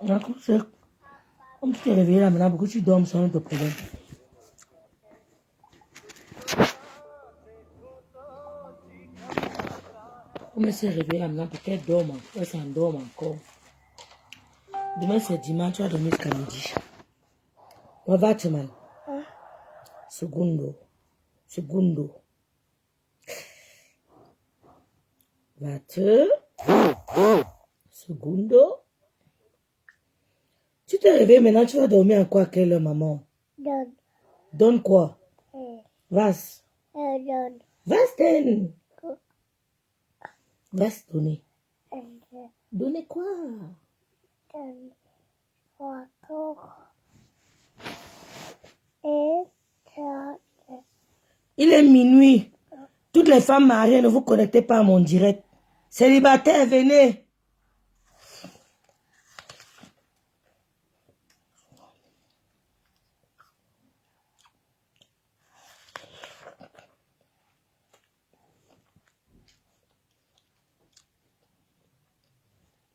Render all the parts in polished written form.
D'accord, c'est comme tu t'es réveillé là maintenant, pourquoi tu dors sans te problème? Comme elle s'est réveillée là maintenant, peut-être dort, elle s'endorme encore. Demain c'est dimanche, tu vas dormir jusqu'à midi. On va te mal. Segundo. Va-te. Segundo. Tu t'es réveillé maintenant, tu vas dormir à quoi à quelle heure, maman? Donne quoi? Vas. Vas ten. Vas donner. Donner quoi? Il est minuit. Toutes les femmes mariées, ne vous connectez pas à mon direct. Célibataire, venez.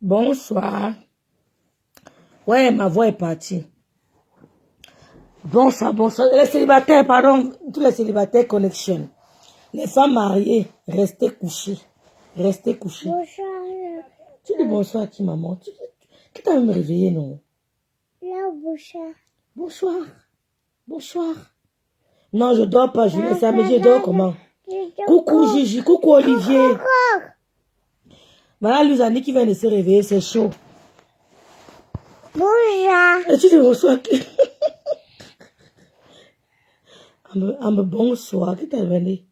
Bonsoir. Ouais, ma voix est partie. Bonsoir. Les célibataires, pardon, tous les célibataires connexion. Les femmes mariées, restez couchées. Bonsoir. Tu dis bonsoir à qui, maman? Qui t'a même réveillé, non? Bonsoir. Non, je dors pas, je laisse ça, mais je dors comment? Coucou Gigi, coucou Olivier. Voilà Luzani qui vient de se réveiller, c'est chaud. Bonjour. Et tu dis bonsoir qui? Bonsoir, qui t'a venu?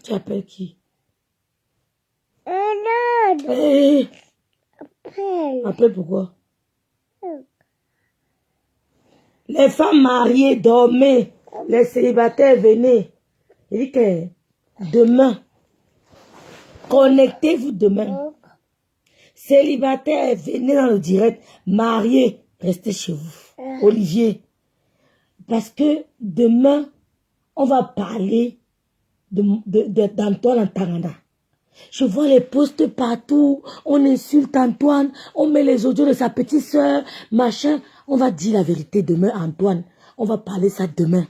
Tu appelles qui? Hey. Appelle pourquoi? Les femmes mariées, dormez. Les célibataires, venez. Il dit que demain, connectez-vous demain. Célibataires, venez dans le direct. Mariés, restez chez vous. Olivier. Parce que demain, on va parler d'Antoine en Tangana. Je vois les posts partout. On insulte Antoine. On met les audios de sa petite soeur. Machin. On va dire la vérité demain, Antoine. On va parler ça demain.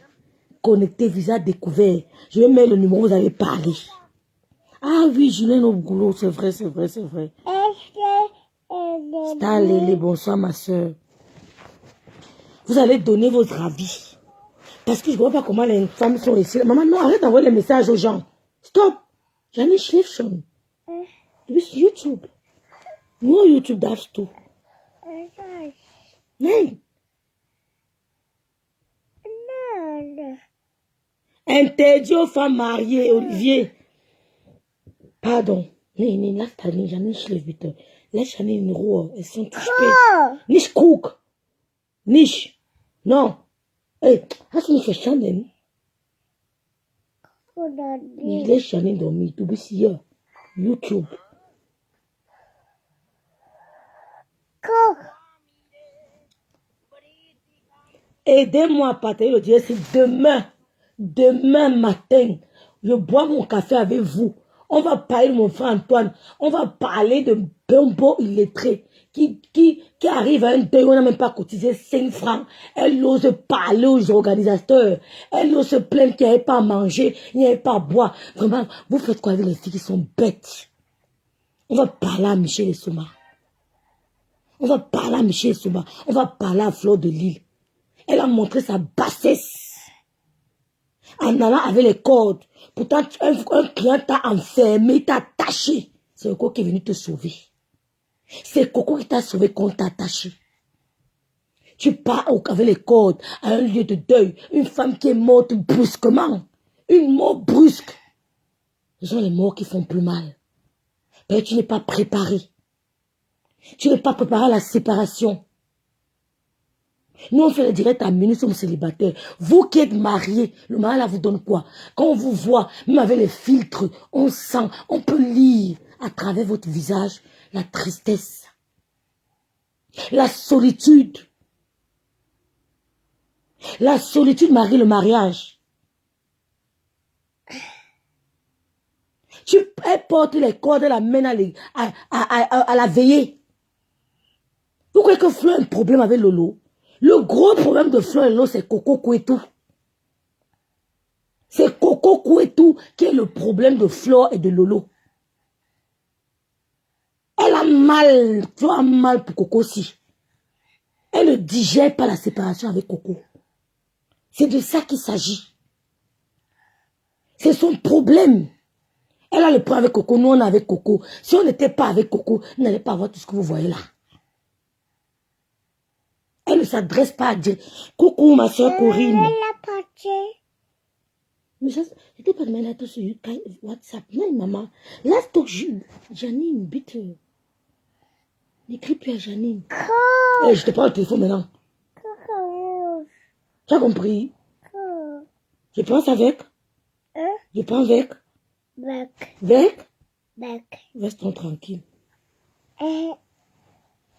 Connecté, visage découvert. Je vais mettre le numéro, vous allez parler. Ah oui, Julien Ogoulot, c'est vrai. Allez, bonsoir ma soeur. Vous allez donner votre avis. Parce que je ne vois pas comment les femmes sont ici. Maman, non, arrête d'envoyer les messages aux gens. Stop. Janine schläft schon. Du bist YouTube. Nur YouTube darfst du. Nein. Interdit aux femmes mariées, Olivier. Pardon. Nee, lass da nicht. Janine schläft bitte. Lass Janine in Ruhe. Es ist schon zu spät. Nicht guck. Nicht. Non. Hey, hast du nicht verstanden? Ich laisse Janine dormir. Du bist hier. YouTube. Aidez-moi à partager le direct. Demain matin, je bois mon café avec vous. On va parler de mon frère Antoine. On va parler de Bumbo illettré qui arrive à un deuil. On n'a même pas cotisé 5 francs. Elle ose parler aux organisateurs. Elle ose se plaindre qu'il n'y avait pas à manger, il n'y avait pas à boire. Vraiment, vous faites quoi avec les filles qui sont bêtes? On va parler à Michel Souma. On va parler à Fleur de Lille. Elle a montré sa bassesse. En allant avec les cordes. Pourtant, un client t'a enfermé, t'a attaché. C'est Coco qui est venu te sauver. C'est Coco qui t'a sauvé quand t'a attaché. Tu pars avec les cordes à un lieu de deuil. Une femme qui est morte brusquement. Une mort brusque. Ce sont les morts qui font plus mal. Mais tu n'es pas préparé. Tu n'es pas préparé à la séparation. Nous, on fait le direct à minuit, nous sommes célibataires. Vous qui êtes mariés, le mari là vous donne quoi? Quand on vous voit, même avec les filtres, on sent, on peut lire à travers votre visage la tristesse, la solitude. La solitude marie le mariage. Elle porte les cordes, elle l'amène à la veillée. Vous croyez que Flo a un problème avec Lolo? Le gros problème de Flo et Lolo, c'est Coco Kouetou. C'est Coco Kouetou qui est le problème de Flo et de Lolo. Elle a mal, Flo a mal pour Coco aussi. Elle ne digère pas la séparation avec Coco. C'est de ça qu'il s'agit. C'est son problème. Elle a le problème avec Coco, nous on est avec Coco. Si on n'était pas avec Coco, vous n'allez pas avoir tout ce que vous voyez là. Elle ne s'adresse pas à Dieu. Coucou ma soeur Corinne. Mais je n'étais pas de mettre sur WhatsApp. Non, maman. Là, Janine, vite. N'écris plus à Janine. Hey, je te prends le téléphone maintenant. Tu as compris? Je pense avec. Je pense avec. Avec? Reste tranquille.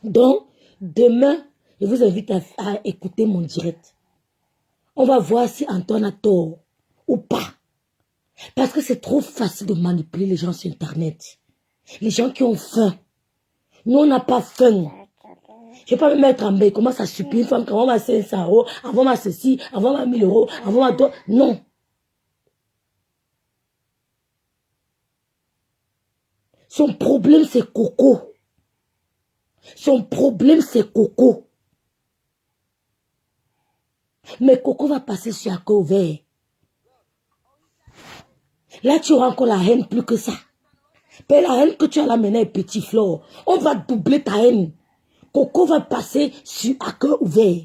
Donc, demain, je vous invite à écouter mon direct. On va voir si Antoine a tort ou pas. Parce que c'est trop facile de manipuler les gens sur Internet. Les gens qui ont faim. Nous, on n'a pas faim. Je ne vais pas me mettre en bain. Comment ça supplie une femme quand on m'a 500 €, avant ma ceci, avant ma 1000 €, avant ma... Non. Son problème, c'est Coco. Son problème, c'est Coco. Mais Coco va passer sur un cœur ouvert. Là, tu auras encore la haine plus que ça. Mais la haine que tu as là maintenant est petit flore. On va doubler ta haine. Coco va passer sur un cœur ouvert.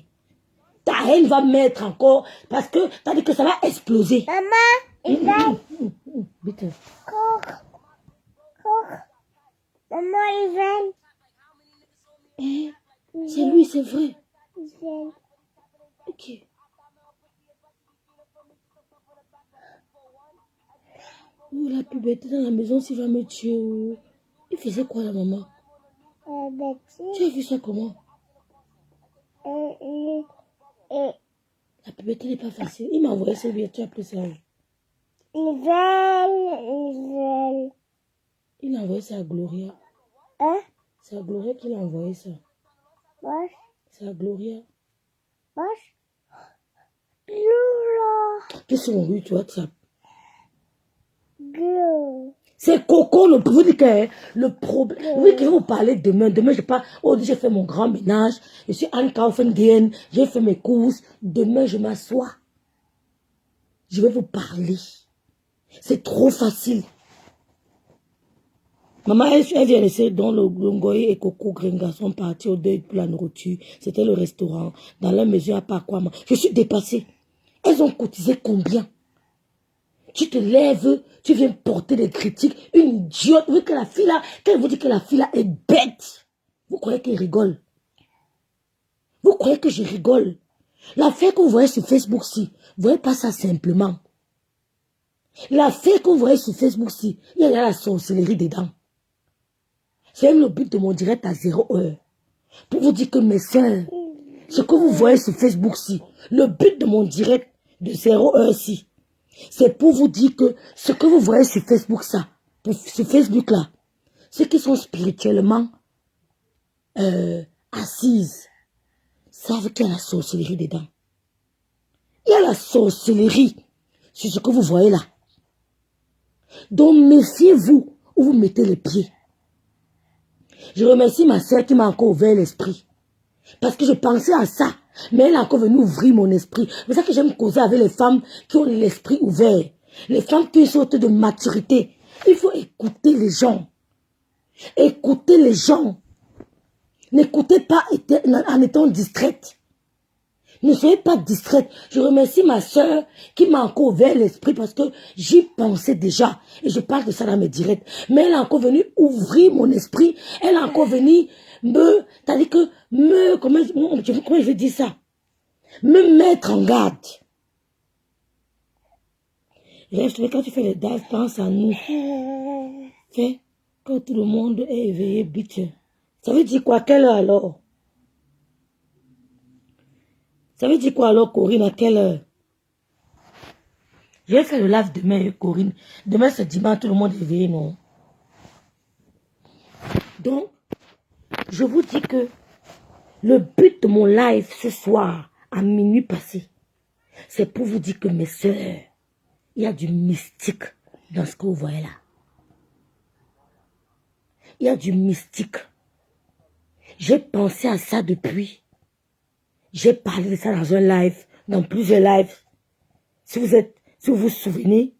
Ta haine va mettre encore... Parce que tu as dit que ça va exploser. Maman, il va... Vite. Maman, il va... C'est lui, c'est vrai. Ok. Oh, la puberté dans la maison, s'il va me tuer. Oh. Il faisait quoi, la maman? Tu as vu ça comment? La puberté n'est pas facile. Il m'a envoyé ça, bien, tu as pris ça. Il a envoyé ça à Gloria. C'est à Gloria qu'il a envoyé ça. C'est à Gloria. Qu'est-ce qu'on veut, tu vois, ça? C'est Coco, le problème. Oui, que je vais vous parler demain. Demain, je pars. Oh, j'ai fait mon grand ménage. Je suis Anne Kaufengen. J'ai fait mes courses. Demain, je m'assois. Je vais vous parler. C'est trop facile. Maman, elle vient laisser dans le Ngoye et Coco Gringa sont partis au deuil pour la nourriture. C'était le restaurant. Dans leur maison, à part quoi. Je suis dépassée. Elles ont cotisé combien? Tu te lèves, tu viens porter des critiques. Une idiote. Oui, que la fille là, quand elle vous dit que la fille là est bête, vous croyez qu'elle rigole? Vous croyez que je rigole? L'affaire que vous voyez sur Facebook-ci, vous voyez pas ça simplement. L'affaire que vous voyez sur Facebook-ci, il y a la sorcellerie dedans. C'est même le but de mon direct à 0 heure. Pour vous dire que mes soeurs, ce que vous voyez sur Facebook-ci, le but de mon direct de 0 heure-ci, c'est pour vous dire que ce que vous voyez sur Facebook, ça, sur Facebook là, ceux qui sont spirituellement assises, savent qu'il y a la sorcellerie dedans. Il y a la sorcellerie sur ce que vous voyez là. Donc méfiez-vous où vous mettez les pieds. Je remercie ma soeur qui m'a encore ouvert l'esprit. Parce que je pensais à ça. Mais elle a encore venu ouvrir mon esprit. C'est pour ça que j'aime causer avec les femmes qui ont l'esprit ouvert. Les femmes qui ont une sorte de maturité. Il faut écouter les gens. Écoutez les gens. N'écoutez pas en étant distraite. Ne soyez pas distraite. Je remercie ma soeur qui m'a encore ouvert l'esprit parce que j'y pensais déjà. Et je parle de ça dans mes directs. Mais elle a encore venu ouvrir mon esprit. Elle a encore venu c'est-à-dire que comment je vais dire ça? Me mettre en garde. Quand tu fais les daves, pense à nous. Fais quand tout le monde est éveillé, bitch. Ça veut dire quoi? Quelle heure alors? Ça veut dire quoi alors, Corinne, à quelle heure? Je vais faire le live demain, Corinne. Demain, c'est dimanche, tout le monde est éveillé, non? Donc, je vous dis que le but de mon live ce soir, à minuit passé, c'est pour vous dire que mes sœurs, il y a du mystique dans ce que vous voyez là. Il y a du mystique. J'ai pensé à ça depuis. J'ai parlé de ça dans un live, dans plusieurs lives. Si vous vous souvenez.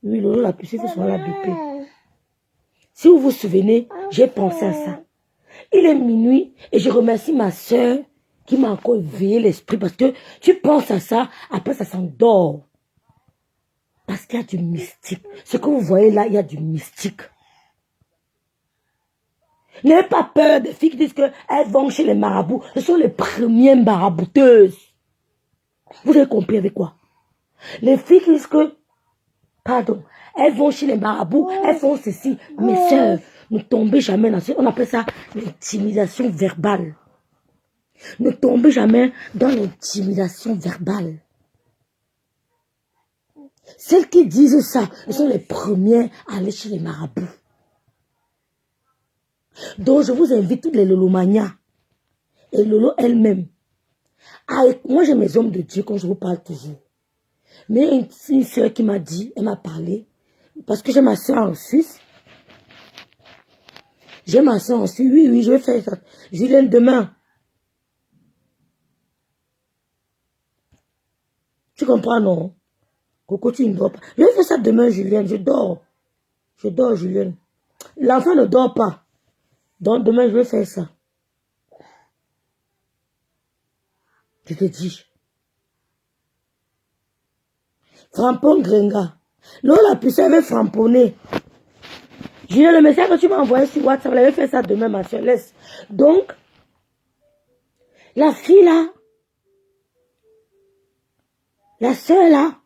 Oui, Lolo, la puce fait sur la BP. Si vous vous souvenez, j'ai pensé à ça. Il est minuit et je remercie ma soeur qui m'a encore éveillé l'esprit parce que tu penses à ça, après ça s'endort. Parce qu'il y a du mystique. Ce que vous voyez là, il y a du mystique. N'ayez pas peur des filles qui disent qu'elles vont chez les marabouts. Ce sont les premières marabouteuses. Vous avez compris avec quoi? Les filles qui disent que, pardon, elles vont chez les marabouts, elles font ceci. Mes sœurs, ne tombez jamais dans ce, on appelle ça l'intimidation verbale. Ne tombez jamais dans l'intimidation verbale. Celles qui disent ça, elles sont les premières à aller chez les marabouts. Donc je vous invite toutes les Lolomanias et Lolo elle-même. Moi j'ai mes hommes de Dieu quand je vous parle toujours. Mais une soeur qui m'a dit, elle m'a parlé, parce que j'ai ma soeur en Suisse. J'ai ma soeur en Suisse, oui, je vais faire ça. Julien, demain. Tu comprends, non? Coco, tu ne dors pas. Je vais faire ça demain, Julien, je dors. Je dors, Julien. L'enfant ne dort pas. Donc demain, je vais faire ça. Je te dis. Frampon Grenga. L'eau la puissance avait framponné. Julien, le message que tu m'as envoyé sur WhatsApp, elle avait fait ça demain, ma soeur. Laisse. Donc, la fille là, la soeur là,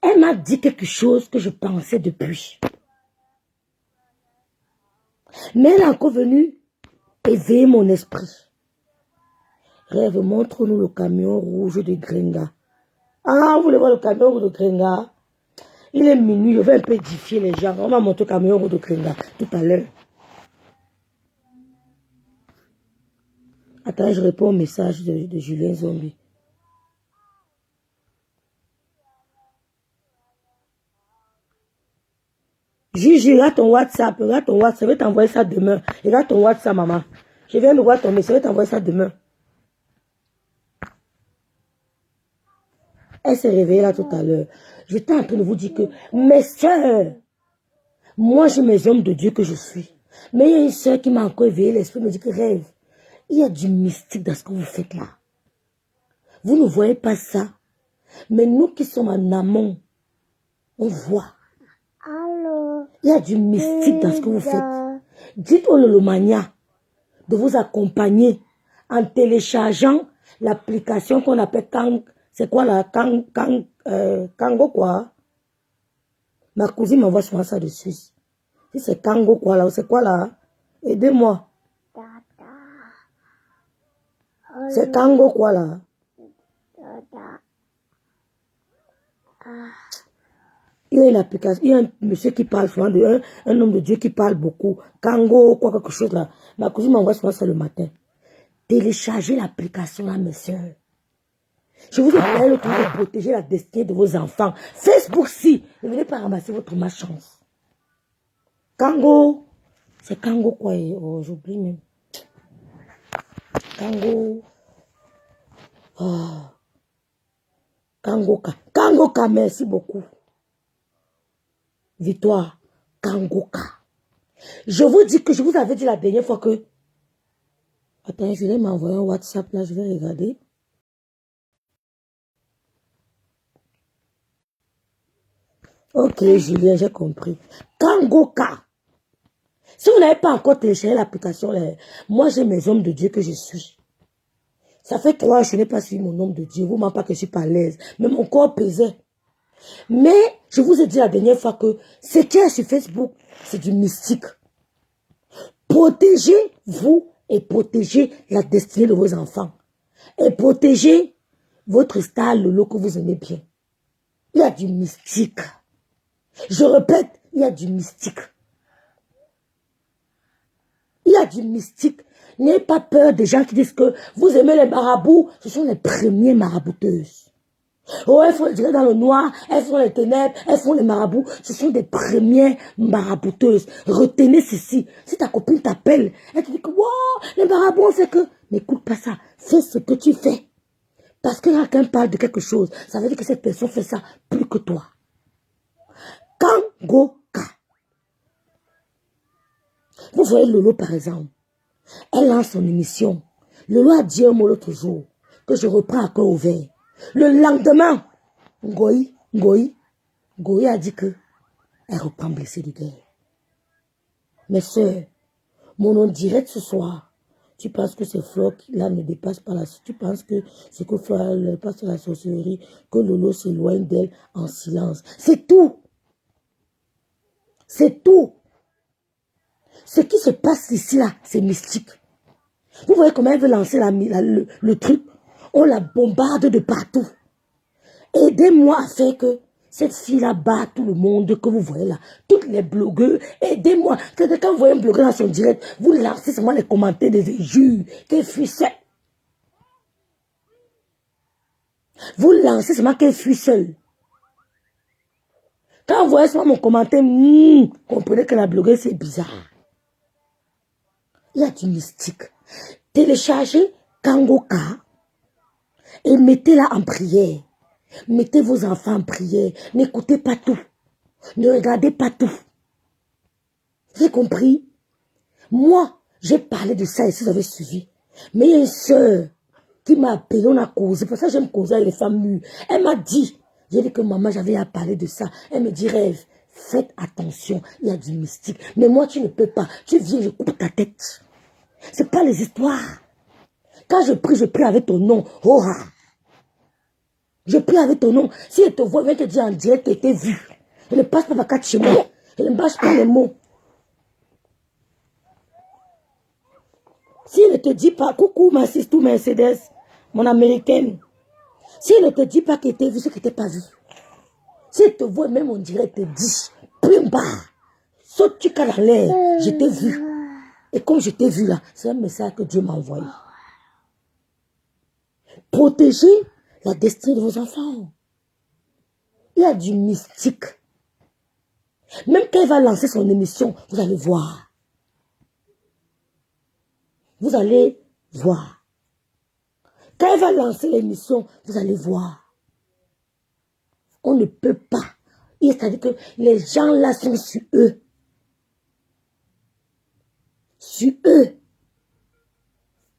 elle m'a dit quelque chose que je pensais depuis. Mais elle est encore venue éveiller mon esprit. Rêve, montre-nous le camion rouge de Grenga. Ah, vous voulez voir le camion rouge de Grenga? Il est minuit, je vais un peu édifier les gens. On va montrer le camion rouge de Grenga tout à l'heure. Attends, je réponds au message de Julien Zombie. Gigi, regarde ton WhatsApp, je vais t'envoyer ça demain. Regarde ton WhatsApp, maman. Je viens de voir ton message, je vais t'envoyer ça demain. Elle s'est réveillée là tout à l'heure. J'étais en train de vous dire que mes soeurs, moi j'ai mes hommes de Dieu que je suis. Mais il y a une soeur qui m'a encore éveillé l'esprit, me dit que rêve. Il y a du mystique dans ce que vous faites là. Vous ne voyez pas ça. Mais nous qui sommes en amont, on voit. Allô. Il y a du mystique dans ce que vous faites. Dites au Lolomania de vous accompagner en téléchargeant l'application qu'on appelle Kang. C'est quoi là? Kango quoi? Ma cousine m'envoie souvent ça de Suisse. Si c'est Kango quoi là, c'est quoi là? Aidez-moi. C'est Kango quoi là? Il y a une application, il y a un monsieur qui parle souvent, un homme de Dieu qui parle beaucoup. Kango, quoi, quelque chose là. Ma cousine m'envoie souvent ça le matin. Téléchargez l'application là, mes soeurs. Je vous ai le temps de protéger la destinée de vos enfants. Facebook, si. Ne venez pas ramasser votre malchance. Kango. C'est Kango quoi? Oh, j'oublie même. Kango. Oh. Kangoka. Kangoka, merci beaucoup. Victoire. Kangoka. Je vous dis que je vous avais dit la dernière fois que... Attends, je vais m'envoyer un WhatsApp là, je vais regarder. Ok, Julien, j'ai compris. Kangoka. Si vous n'avez pas encore téléchargé l'application, moi j'ai mes hommes de Dieu que je suis. Ça fait 3 ans que je n'ai pas suivi mon homme de Dieu. Vous ne m'en pas que je suis pas à l'aise. Mais mon corps pesait. Mais je vous ai dit la dernière fois que ce qu'il y a sur Facebook, c'est du mystique. Protégez-vous et protéger la destinée de vos enfants. Et protéger votre star Lolo que vous aimez bien. Il y a du mystique. Je répète, il y a du mystique. Il y a du mystique. N'ayez pas peur des gens qui disent que vous aimez les marabouts. Ce sont les premières marabouteuses. Oh, elles font le direct dans le noir, elles font les ténèbres, elles font les marabouts. Ce sont des premières marabouteuses. Retenez ceci. Si ta copine t'appelle, elle te dit que wow, les marabouts ont fait que... N'écoute pas ça. Fais ce que tu fais. Parce que quelqu'un parle de quelque chose, ça veut dire que cette personne fait ça plus que toi. Kangoka. Vous voyez Lolo par exemple. Elle lance son émission. Lolo a dit un mot l'autre jour que je reprends à cœur ouvert. Le lendemain, Ngoï a dit que elle reprend blessée de guerre. Mes soeurs, mon nom direct ce soir, tu penses que ces fleurs là ne dépassent pas la... Tu penses que c'est que fleurs ne passe la sorcellerie, que Lolo s'éloigne d'elle en silence. C'est tout. C'est tout. Ce qui se passe ici là, c'est mystique. Vous voyez comment elle veut lancer le truc. On la bombarde de partout. Aidez-moi à faire que cette fille-là bat tout le monde que vous voyez là. Toutes les blogueurs, aidez-moi. Quand vous voyez un blogueur dans son direct, vous lancez seulement les commentaires des injures, qu'elle fuit seule. Vous lancez seulement qu'elle fuit seule. Quand vous voyez seulement mon commentaire, comprenez que la blogueuse c'est bizarre. Il y a du mystique. Téléchargez Kangoka et mettez-la en prière. Mettez vos enfants en prière. N'écoutez pas tout. Ne regardez pas tout. Vous avez compris? Moi, j'ai parlé de ça et si vous avez suivi. Mais il y a une soeur qui m'a appelé, on a causé. Pour ça, j'aime causer avec les femmes mûres. Elle m'a dit, j'ai dit que maman, j'avais à parler de ça. Elle me dit, Rêve, faites attention, il y a du mystique. Mais moi, tu ne peux pas. Tu viens, je coupe ta tête. C'est pas les histoires. Quand je prie avec ton nom. Oh, ah. Je prie avec ton nom. Si elle te voit, elle te dit en direct que tu es vu. Elle ne passe pas par 4 chemins. Elle ne passe pas les mots. Si elle ne te dit pas, coucou ma sister Mercedes, mon américaine. Si elle ne te dit pas qu'elle t'a vu, c'est qu'elle t'a pas vu. Si elle te voit même en direct, elle te dit, Pimba, saute-tu dans l'air, je t'ai vu. Et comme je t'ai vu là, c'est un message que Dieu m'a envoyé. Protégez la destinée de vos enfants. Il y a du mystique. Même quand elle va lancer son émission, vous allez voir. Vous allez voir. Quand elle va lancer l'émission, vous allez voir. On ne peut pas. C'est-à-dire que les gens là sont sur eux. Sur eux.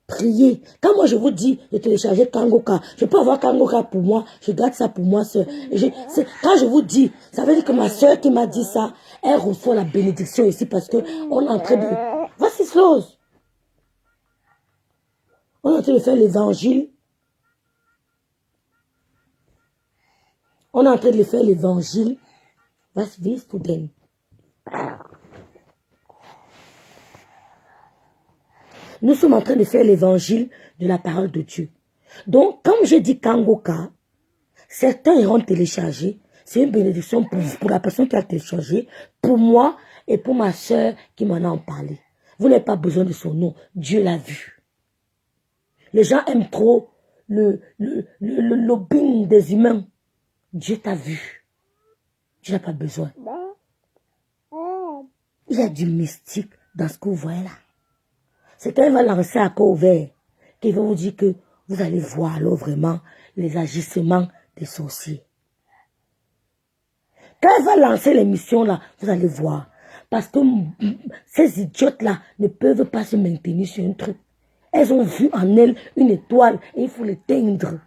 Priez. Quand moi je vous dis de télécharger Kangoka, je peux avoir Kangoka pour moi, je garde ça pour moi, soeur. Quand je vous dis, ça veut dire que ma soeur qui m'a dit ça, elle reçoit la bénédiction ici parce que on est en train de... Voici chose. On est en train de faire l'évangile. On est en train de faire l'évangile. Was willst du denn? Nous sommes en train de faire l'évangile de la parole de Dieu. Donc, comme je dis Kangoka, certains iront télécharger. C'est une bénédiction pour la personne qui a téléchargé, pour moi et pour ma soeur qui m'en a parlé. Vous n'avez pas besoin de son nom. Dieu l'a vu. Les gens aiment trop le lobbying des humains. Dieu t'a vu. Tu n'as pas besoin. Il y a du mystique dans ce que vous voyez là. C'est quand il va lancer à corps ouvert qu'il va vous dire que vous allez voir alors vraiment les agissements des sorciers. Quand il va lancer l'émission là, vous allez voir. Parce que ces idiotes là ne peuvent pas se maintenir sur un truc. Elles ont vu en elles une étoile et il faut l'éteindre.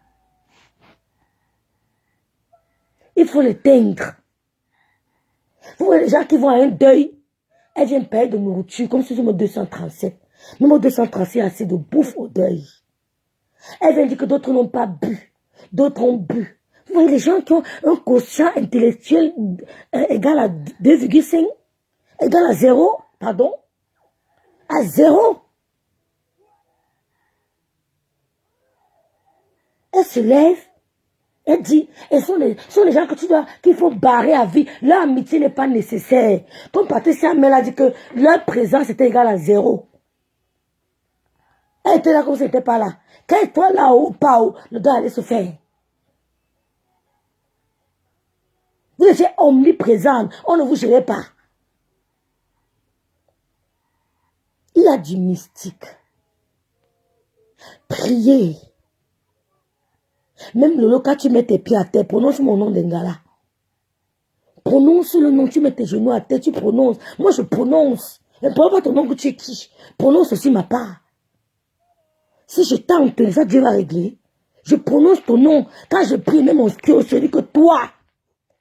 Il faut l'éteindre. Vous voyez les gens qui vont à un deuil, elles viennent payer de nourriture comme sur le numéro 237. Numéro 237 a assez de bouffe au deuil. Elle vient dire que d'autres n'ont pas bu. D'autres ont bu. Vous voyez les gens qui ont un quotient intellectuel égal à 2,5, égal à 0, pardon, à 0. Elle se lève, elle dit, et sont les gens que qu'il faut barrer à vie. Leur amitié n'est pas nécessaire. Comme Patricia Mel a dit que leur présence était égale à 0. Elle était là comme si elle n'était pas là. Quand elle était là-haut, pas haut, le gars allait se faire. Vous étiez omniprésente, on ne vous gérait pas. Il y a du mystique. Priez. Même Lolo, quand tu mets tes pieds à terre, prononce mon nom d'Engala. Prononce le nom, tu mets tes genoux à terre, tu prononces. Moi, je prononce. Et prononce pas ton nom que tu es qui. Prononce aussi ma part. Si je tente, ça Dieu va régler. Je prononce ton nom. Quand je prie, même mon Dieu, je dis que toi,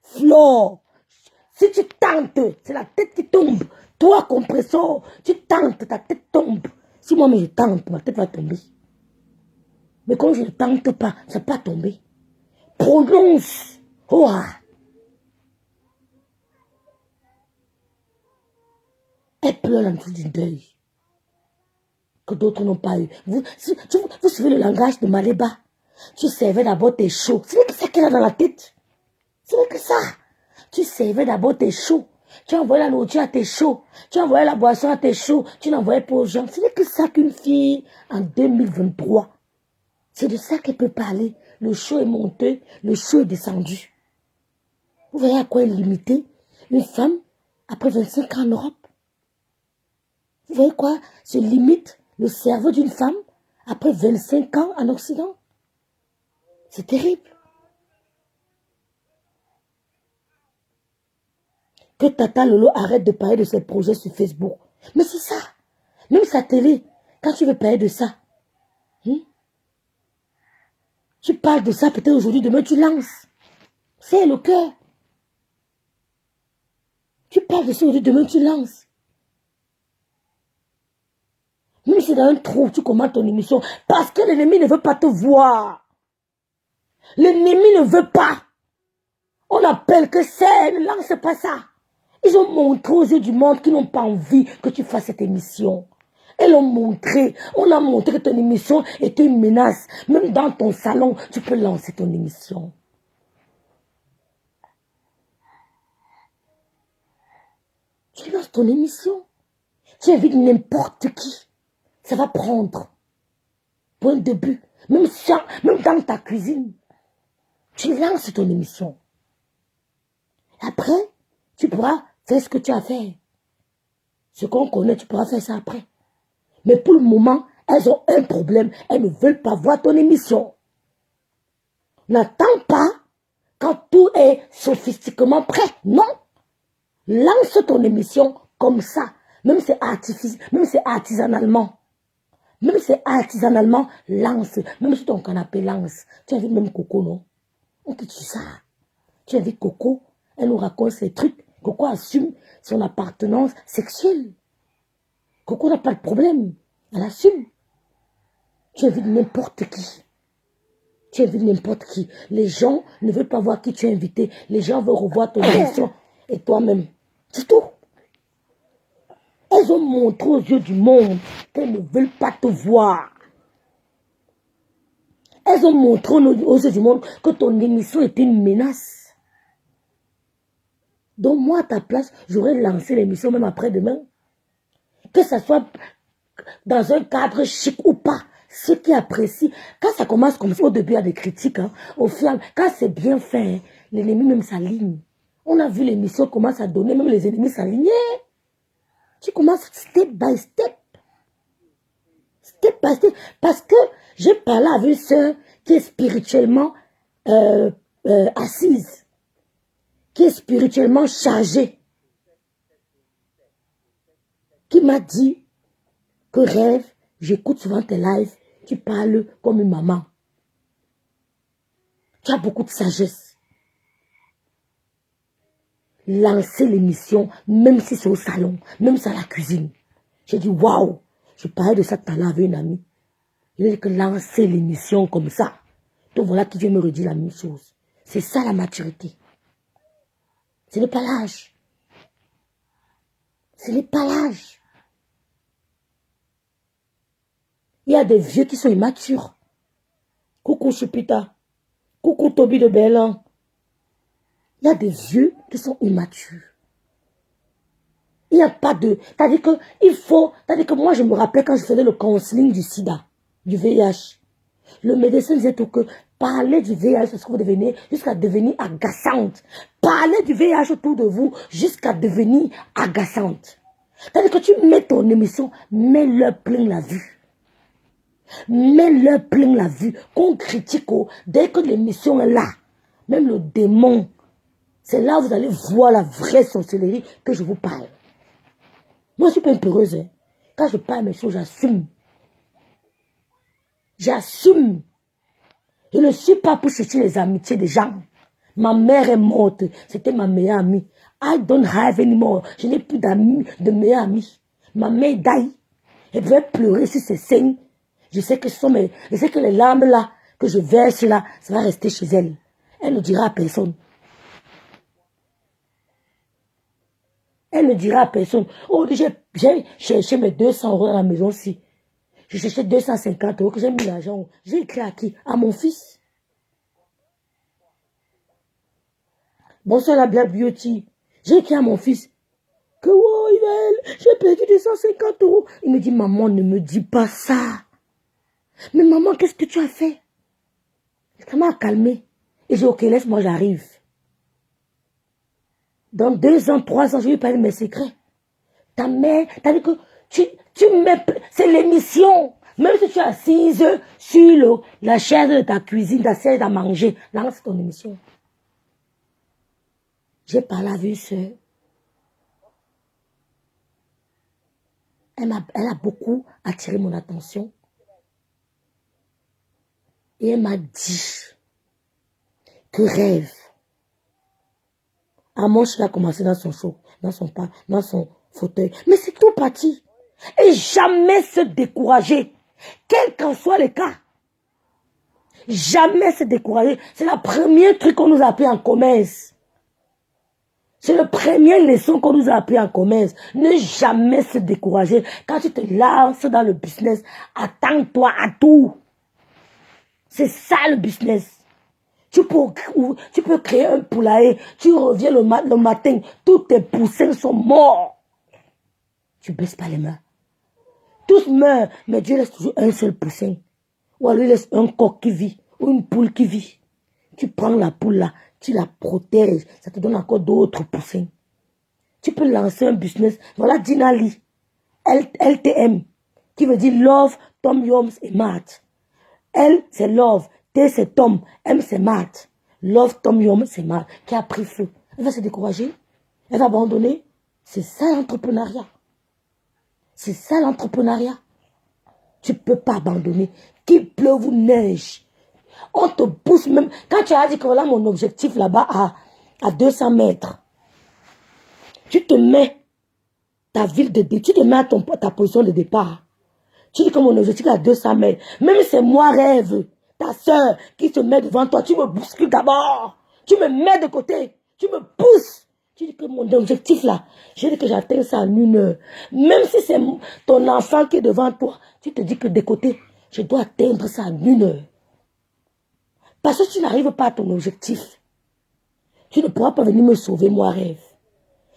Flore, si tu tentes, c'est la tête qui tombe. Toi, compresseur, tu tentes, ta tête tombe. Si moi, je tente, ma tête va tomber. Mais quand je ne tente pas, ça ne va pas tomber. Prononce. Oh, elle pleure dans tout du deuil que d'autres n'ont pas eu. Vous suivez le langage de Maléba. Tu servais d'abord tes choux. C'est que ça qu'elle a dans la tête. C'est que ça. Tu servais d'abord tes choux. Tu envoyais la nourriture à tes choux. Tu envoyais la boisson à tes choux. Tu n'envoyais pas aux gens. C'est que ça qu'une fille en 2023. C'est de ça qu'elle peut parler. Le chaud est monté, le chaud est descendu. Vous voyez à quoi est limitée une femme après 25 ans en Europe? Vous voyez quoi se limite le cerveau d'une femme après 25 ans en Occident? C'est terrible. Que Tata Lolo arrête de parler de ses projets sur Facebook. Mais c'est ça. Même sa télé, quand tu veux parler de ça, tu parles de ça peut-être aujourd'hui, demain tu lances. C'est le cœur. Tu parles de ça aujourd'hui, demain tu lances. Même si dans un trou, tu commences ton émission, parce que l'ennemi ne veut pas te voir. L'ennemi ne veut pas. On appelle que c'est, ne lance pas ça. Ils ont montré aux yeux du monde qu'ils n'ont pas envie que tu fasses cette émission. Elles l'ont montré. On a montré que ton émission était une menace. Même dans ton salon, tu peux lancer ton émission. Tu lances ton émission. Tu invites n'importe qui. Ça va prendre. Point de but. Même dans ta cuisine. Tu lances ton émission. Après, tu pourras faire ce que tu as fait. Ce qu'on connaît, tu pourras faire ça après. Mais pour le moment, elles ont un problème. Elles ne veulent pas voir ton émission. N'attends pas quand tout est sophistiquement prêt. Non. Lance ton émission comme ça. Même si c'est même si c'est artisanalement. Même si c'est artisanalement, lance. Même si ton canapé lance. Tu invites même Coco, non? On te dit ça. Tu invites Coco. Elle nous raconte ses trucs. Coco assume son appartenance sexuelle. Coco n'a pas de problème. Elle assume. Tu invites n'importe qui. Tu invites n'importe qui. Les gens ne veulent pas voir qui tu as invité. Les gens veulent revoir ton émission et toi-même. C'est tout. Elles ont montré aux yeux du monde qu'elles ne veulent pas te voir. Elles ont montré aux yeux du monde que ton émission était une menace. Donc moi, à ta place, j'aurais lancé l'émission même après-demain. Que ça soit dans un cadre chic ou pas. Ceux qui apprécient, quand ça commence comme ça, au début il y a des critiques, hein, au final, quand c'est bien fait, l'ennemi même s'aligne. On a vu l'émission commence à donner, même les ennemis s'aligner. Tu commences step by step. Step by step. Parce que j'ai parlé avec une soeur qui est spirituellement assise, qui est spirituellement chargée, qui m'a dit que rêve, j'écoute souvent tes lives, tu parles comme une maman. Tu as beaucoup de sagesse. Lancer l'émission, même si c'est au salon, même si c'est à la cuisine. J'ai dit, waouh, je parlais de ça tout à l'heure avec une amie. Il a dit que lancer l'émission comme ça. Donc voilà qui vient me redire la même chose. C'est ça la maturité. Ce n'est pas l'âge. Ce n'est pas l'âge. Il y a des vieux qui sont immatures. Coucou Chupita. Coucou Toby de Berlin. Il y a des vieux qui sont immatures. Il n'y a pas de... C'est-à-dire que il faut... C'est-à-dire que moi, je me rappelle quand je faisais le counseling du sida, du VIH. Le médecin disait tout que parler du VIH, c'est ce que vous devenez, jusqu'à devenir agaçante. Parler du VIH autour de vous, jusqu'à devenir agaçante. C'est-à-dire que tu mets ton émission, mets-leur plein la vue. Mets-leur plein la vue. Qu'on critique, dès que l'émission est là, même le démon, c'est là où vous allez voir la vraie sorcellerie que je vous parle. Moi, je suis pas une peureuse. Hein. Quand je parle mes choses, j'assume. J'assume. Je ne suis pas pour chercher les amitiés des gens. Ma mère est morte. C'était ma meilleure amie. I don't have anymore. Je n'ai plus d'amis, de meilleure amie. Ma mère d'aïe. Elle pouvait pleurer sur ses seins. Je sais que je sais que les larmes là, que je verse là, ça va rester chez elle. Elle ne dira à personne. Elle ne dira à personne. Oh, j'ai cherché mes 200 € dans la maison aussi. J'ai cherché 250 € que j'ai mis l'argent. J'ai écrit à qui? À mon fils. Bonsoir la Black Beauty. J'ai écrit à mon fils. Que oh, Yvel, j'ai perdu 250 €. Il me dit, maman, ne me dis pas ça. Mais maman, qu'est-ce que tu as fait? Ça m'a calmé. Et j'ai dit, ok, laisse-moi, j'arrive. Dans 2 ans, 3 ans, je lui ai parlé de mes secrets. Ta mère, t'as dit que tu mets, c'est l'émission. Même si tu es assise sur la chaise de ta cuisine, ta chaise à manger, là, c'est ton émission. J'ai parlé à vue sœur. Elle a beaucoup attiré mon attention. Et elle m'a dit que rêve. Amanche a commencé dans son show, dans son fauteuil. Mais c'est tout parti. Et jamais se décourager. Quel qu'en soit le cas. Jamais se décourager. C'est la première truc qu'on nous a appris en commerce. C'est la première leçon qu'on nous a appris en commerce. Ne jamais se décourager. Quand tu te lances dans le business, attends-toi à tout. C'est ça le business. Tu peux créer un poulailler, tu reviens le matin, tous tes poussins sont morts. Tu ne baisses pas les mains. Tous meurent, mais Dieu laisse toujours un seul poussin. Ou alors il laisse un coq qui vit, ou une poule qui vit. Tu prends la poule là, tu la protèges, ça te donne encore d'autres poussins. Tu peux lancer un business. Voilà Dinali, LTM, qui veut dire Love, Tom Yoms et Matt. L, c'est Love. T, c'est Tom. M, c'est Matt. Love, Tom Yom, c'est Matt. Qui a pris feu. Elle va se décourager. Elle va abandonner. C'est ça l'entrepreneuriat. C'est ça l'entrepreneuriat. Tu ne peux pas abandonner. Qu'il pleuve ou neige. On te pousse même. Quand tu as dit que voilà mon objectif là-bas à 200 mètres. Tu te mets ta ville de départ. Tu te mets à ta position de départ. Tu dis que mon objectif est à 200 mètres. Même si c'est moi rêve. Ta soeur qui se met devant toi, tu me bouscules d'abord. Tu me mets de côté. Tu me pousses. Tu dis que mon objectif là, je dis que j'atteins ça en 1 heure. Même si c'est ton enfant qui est devant toi, tu te dis que de côté, je dois atteindre ça en 1 heure. Parce que tu n'arrives pas à ton objectif. Tu ne pourras pas venir me sauver, moi rêve.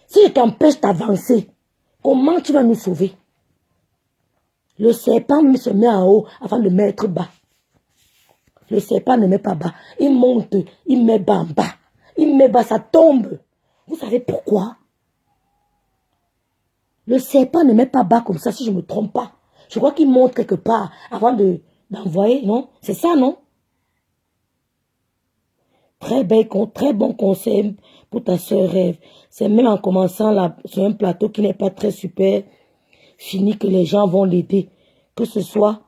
Si je t'empêche d'avancer, comment tu vas nous sauver? Le serpent se met en haut avant de mettre bas. Le serpent ne met pas bas. Il monte, il met bas en bas. Il met bas, ça tombe. Vous savez pourquoi? Le serpent ne met pas bas comme ça, si je ne me trompe pas. Je crois qu'il monte quelque part avant d'envoyer, non? C'est ça, non? Très bon conseil pour ta soeur rêve. C'est même en commençant là, sur un plateau qui n'est pas très super fini que les gens vont l'aider. Que ce soit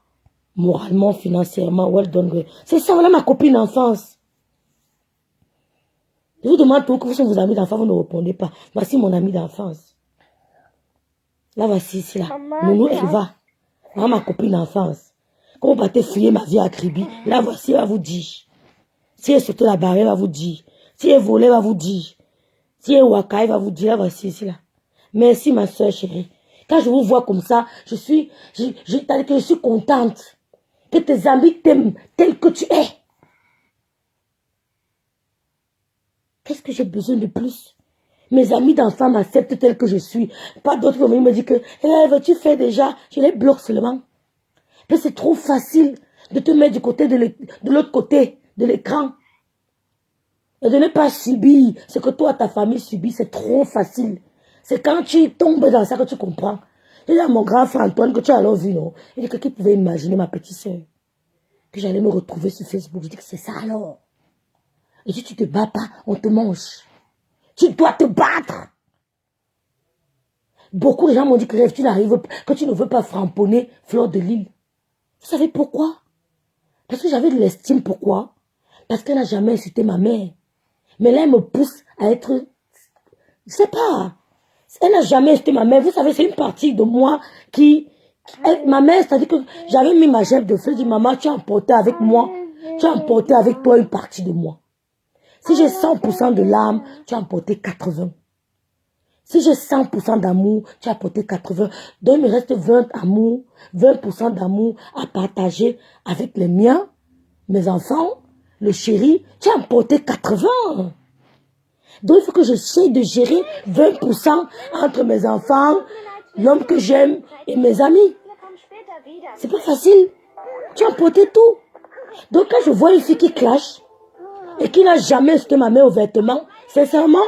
moralement, financièrement, well done. C'est ça, voilà ma copine d'enfance. Je vous demande tout que vous sont vos amis d'enfance, vous ne répondez pas. Voici mon ami d'enfance. Là, voici ici, là. Nounou, elle va. Voilà ma copine d'enfance. Quand vous partez fouiller ma vie à Kribi, là, voici, elle va vous dire. Si elle sautait la barrière, elle va vous dire. Si elle volait, elle va vous dire. Si elle waka, elle va vous dire. Là, voici ici, là. Merci, ma soeur chérie. Quand je vous vois comme ça, je suis contente. Que tes amis t'aiment tel que tu es. Qu'est-ce que j'ai besoin de plus? Mes amis d'enfants m'acceptent tel que je suis. Pas d'autres qui me disent que, veux-tu faire déjà? Je les bloque seulement. Parce que c'est trop facile de te mettre du côté de l'autre côté de l'écran. Et de ne pas subir ce que toi, ta famille subit. C'est trop facile. C'est quand tu tombes dans ça que tu comprends. Il y a mon grand frère Antoine que tu as alors vu, non? Il dit que qui pouvait imaginer ma petite soeur que j'allais me retrouver sur Facebook. Je dis que c'est ça alors. Et si tu te bats pas, on te mange. Tu dois te battre. Beaucoup de gens m'ont dit que tu n'arrives, que tu ne veux pas framponner Fleur de Lys. Vous savez pourquoi? Parce que j'avais de l'estime. Pourquoi? Parce qu'elle n'a jamais insulté ma mère. Mais là, elle me pousse à être... Je sais pas. Elle n'a jamais insulté ma mère. Vous savez, c'est une partie de moi qui... ma mère, c'est-à-dire que j'avais mis ma gemme de fleurs. Je dis, maman, tu as emporté avec moi. Tu as emporté avec toi une partie de moi. Si j'ai 100% de l'âme, tu as emporté 80. Si j'ai 100% d'amour, tu as apporté 80. Donc, il me reste 20% d'amour à partager avec les miens, mes enfants, le chéri. Tu as apporté 80. Donc, il faut que j'essaie de gérer 20% entre mes enfants, l'homme que j'aime et mes amis. C'est pas facile. Tu as apporté tout. Donc, quand je vois une fille qui clash et qui n'a jamais jeté ma main ouvertement, sincèrement,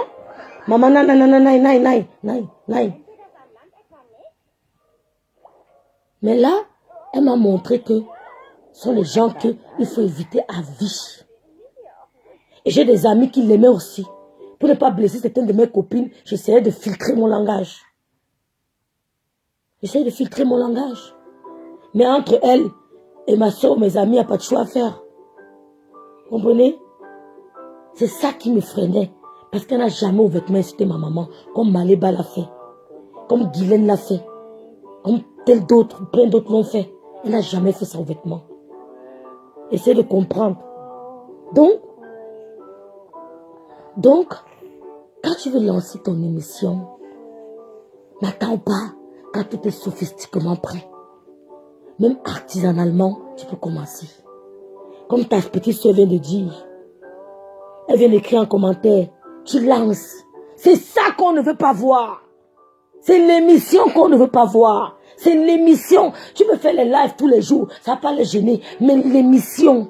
maman, naï. Mais là, elle m'a montré que ce sont les gens qu'il faut éviter à vie. Et j'ai des amis qui l'aimaient aussi. Pour ne pas blesser certaines de mes copines, j'essayais de filtrer mon langage. Mais entre elle et ma soeur, mes amis, il n'y a pas de choix à faire. Vous comprenez? C'est ça qui me freinait. Parce qu'elle n'a jamais ouvertement insulté ma maman, comme Maléba l'a fait, comme Guylaine l'a fait, comme plein d'autres l'ont fait. Elle n'a jamais fait ça ouvertement. Essayez de comprendre. Donc, quand tu veux lancer ton émission, n'attends pas quand tout est sophistiquement prêt. Même artisanalement, tu peux commencer. Comme ta petite soeur vient de dire. Elle vient d'écrire en commentaire. Tu lances. C'est ça qu'on ne veut pas voir. C'est l'émission qu'on ne veut pas voir. C'est l'émission. Tu peux faire les lives tous les jours. Ça ne va pas les gêner. Mais l'émission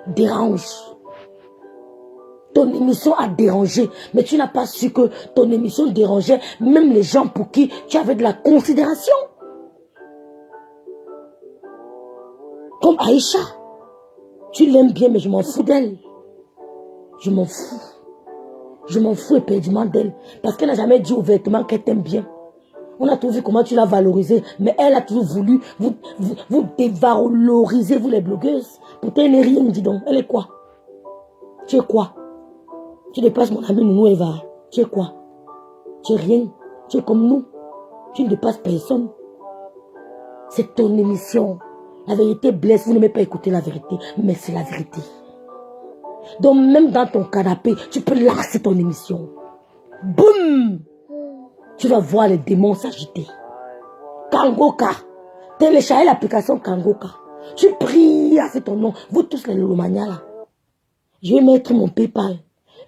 dérange. Ton émission a dérangé. Mais tu n'as pas su que ton émission dérangeait même les gens pour qui tu avais de la considération. Comme Aïcha. Tu l'aimes bien, mais je m'en fous d'elle. Je m'en fous. Je m'en fous éperdument d'elle. Parce qu'elle n'a jamais dit ouvertement qu'elle t'aime bien. On a toujours vu comment tu l'as valorisée. Mais elle a toujours voulu vous dévaloriser, vous les blogueuses. Pourtant, elle n'est rien, dis donc. Elle est quoi? Tu es quoi? Tu dépasses mon ami Nounou Eva. Tu es quoi? Tu es rien. Tu es comme nous. Tu ne dépasses personne. C'est ton émission. La vérité blesse. Vous n'aimez pas écouter la vérité. Mais c'est la vérité. Donc même dans ton canapé, tu peux lancer ton émission. Boum! Tu vas voir les démons s'agiter. Kangoka. Téléchargez l'application Kangoka. Tu pries avec ton nom. Vous tous les Lolomania là. Je vais mettre mon PayPal.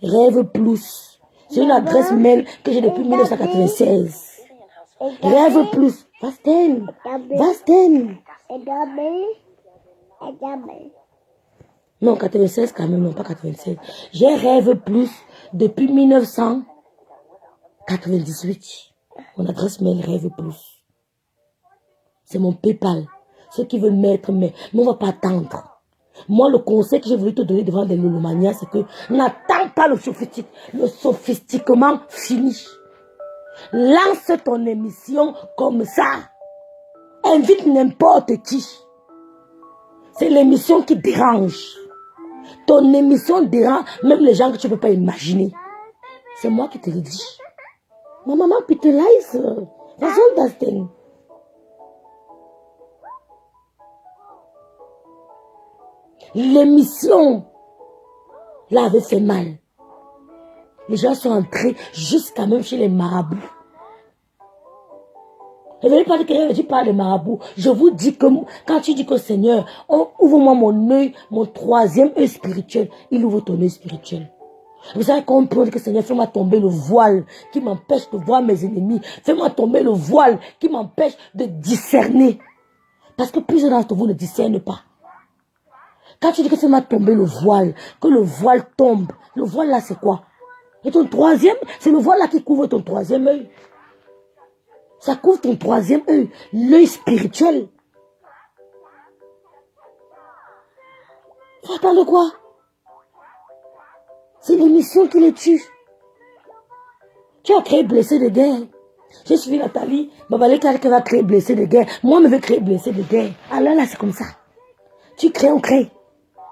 Rêve Plus. C'est une adresse mail que j'ai depuis 1996. Rêve Plus. Vasten. Non, 96 quand même, non, pas 96. J'ai Rêve Plus depuis 1998. Mon adresse mail Rêve Plus. C'est mon PayPal. Ceux qui veulent mettre, mais on ne va pas attendre. Moi, le conseil que j'ai voulu te donner devant des Lolomania, c'est que n'attends pas le sophistiquement fini. Lance ton émission comme ça. Invite n'importe qui. C'est l'émission qui dérange. Ton émission dérange même les gens que tu ne peux pas imaginer. C'est moi qui te le dis. Ma maman pétalize. That's all that thing. L'émission là avait fait mal. Les gens sont entrés jusqu'à même chez les marabouts. Ne venez pas dire que je parle de marabout. Je vous dis que quand tu dis que Seigneur, ouvre-moi mon œil, mon troisième œil spirituel, il ouvre ton œil spirituel. Vous savez qu'on peut dire que Seigneur, fais-moi tomber le voile qui m'empêche de voir mes ennemis. Fais-moi tomber le voile qui m'empêche de discerner. Parce que plusieurs d'entre vous ne discernent pas. Quand tu dis que fais-moi tomber le voile, que le voile tombe, le voile là c'est quoi? Et ton troisième, c'est le voile là qui couvre ton troisième œil. Ça couvre ton troisième œil, l'œil spirituel. Tu attends de quoi? C'est l'émission qui les tue. Tu as créé blessé de guerre. Je suis Nathalie, Babaleka qui va créer blessé de guerre. Moi, je vais créer blessé de guerre. Alors là, c'est comme ça. Tu crées, on crée.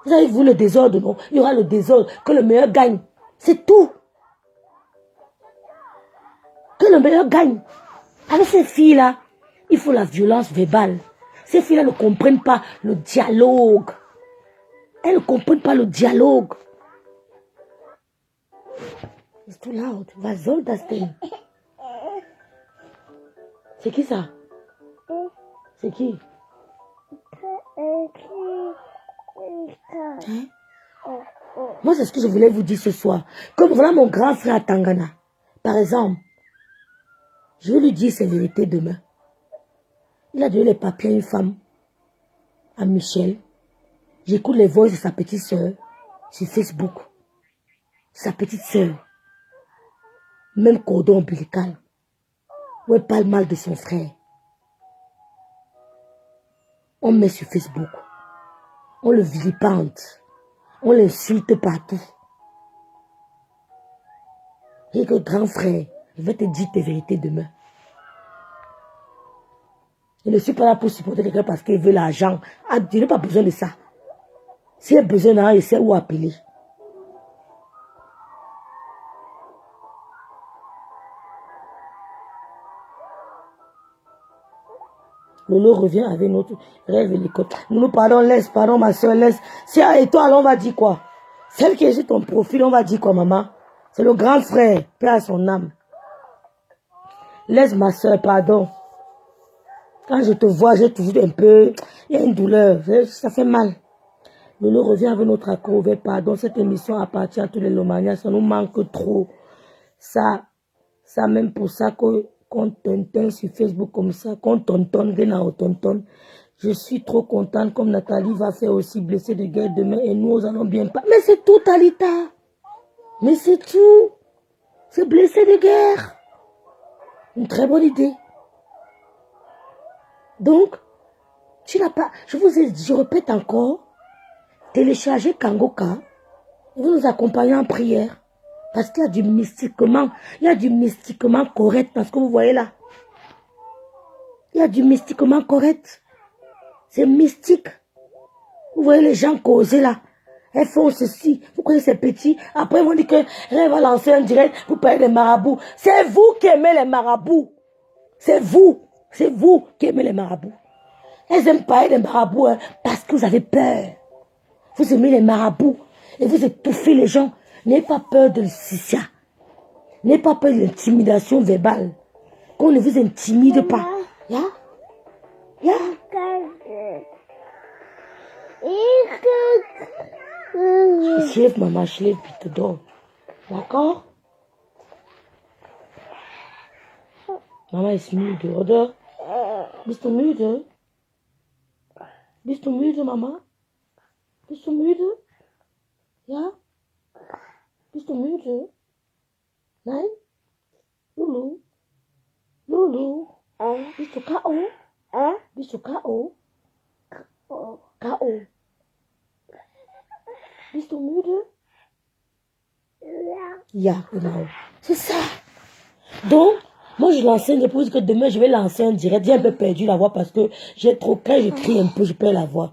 Vous avez vu le désordre, non? Il y aura le désordre, que le meilleur gagne. C'est tout. Que le meilleur gagne. Avec ces filles-là, il faut la violence verbale. Ces filles-là ne comprennent pas le dialogue. Elles ne comprennent pas le dialogue. It's too loud. Was soll das denn? C'est qui ça? C'est qui? Hein? Moi, c'est ce que je voulais vous dire ce soir. Comme voilà mon grand frère à Tangana. Par exemple, je vais lui dire ses vérités demain. Il a donné les papiers à une femme, à Michel. J'écoute les voix de sa petite soeur sur Facebook. Sa petite soeur. Même cordon ombilical. Où elle parle mal de son frère. On met sur Facebook. On le vilipende. On l'insulte partout. Et que grand frère, je vais te dire tes vérités demain. Je ne suis pas là pour supporter quelqu'un parce qu'il veut l'argent. Ah, je n'ai pas besoin de ça. S'il a besoin d'argent, il sait où appeler. Lolo revient avec notre rêve hélicoptère. Nous pardon, laisse, pardon, ma soeur, laisse. Si et toi, alors on va dire quoi? Celle qui est sur ton profil, on va dire quoi, maman? C'est le grand frère, paix à son âme. Laisse ma soeur, pardon. Quand je te vois, j'ai toujours un peu, il y a une douleur, ça fait mal. Lolo revient avec notre accord ouvert, pardon. Cette émission appartient à tous les Lomanias, ça nous manque trop. Ça même pour ça qu'on tontonne sur Facebook comme ça, qu'on tontonne, je suis trop contente comme Nathalie va faire aussi blessé de guerre demain et nous allons bien pas. Mais c'est tout, Talita. Mais c'est tout. C'est blessé de guerre. Une très bonne idée. Donc, tu n'as pas, je vous ai dit, je répète encore, téléchargez Kangoka et vous nous accompagnez en prière. Parce qu'il y a du mystiquement, correct, parce que vous voyez là. Il y a du mystiquement correct. C'est mystique. Vous voyez les gens causer là. Elles font ceci. Vous connaissez ces petits. Après, ils vont dire qu'elle va lancer un direct pour payer les marabouts. C'est vous qui aimez les marabouts. C'est vous. C'est vous qui aimez les marabouts. Elles aiment payer les marabouts hein, parce que vous avez peur. Vous aimez les marabouts et vous étouffez les gens. N'ayez pas peur de l'sicia. N'ayez pas peur de l'intimidation verbale. Qu'on ne vous intimide pas. Ya? Ya? Je lève maman, je lève puis te dors. D'accord? Maman ist müde, oder? Bist du müde? Bist du müde, Mama? Bist du müde? Ja? Bist du müde? Nein? Lulu? Lulu? Bist du K.O.? Bist du K.O.? K.O. Bist du müde? Ja, genau. C'est ça. Donc, moi je l'enseigne pour dire que demain je vais lancer un direct. J'ai un peu perdu la voix parce que j'ai trop, quand je crie un peu, je perds la voix.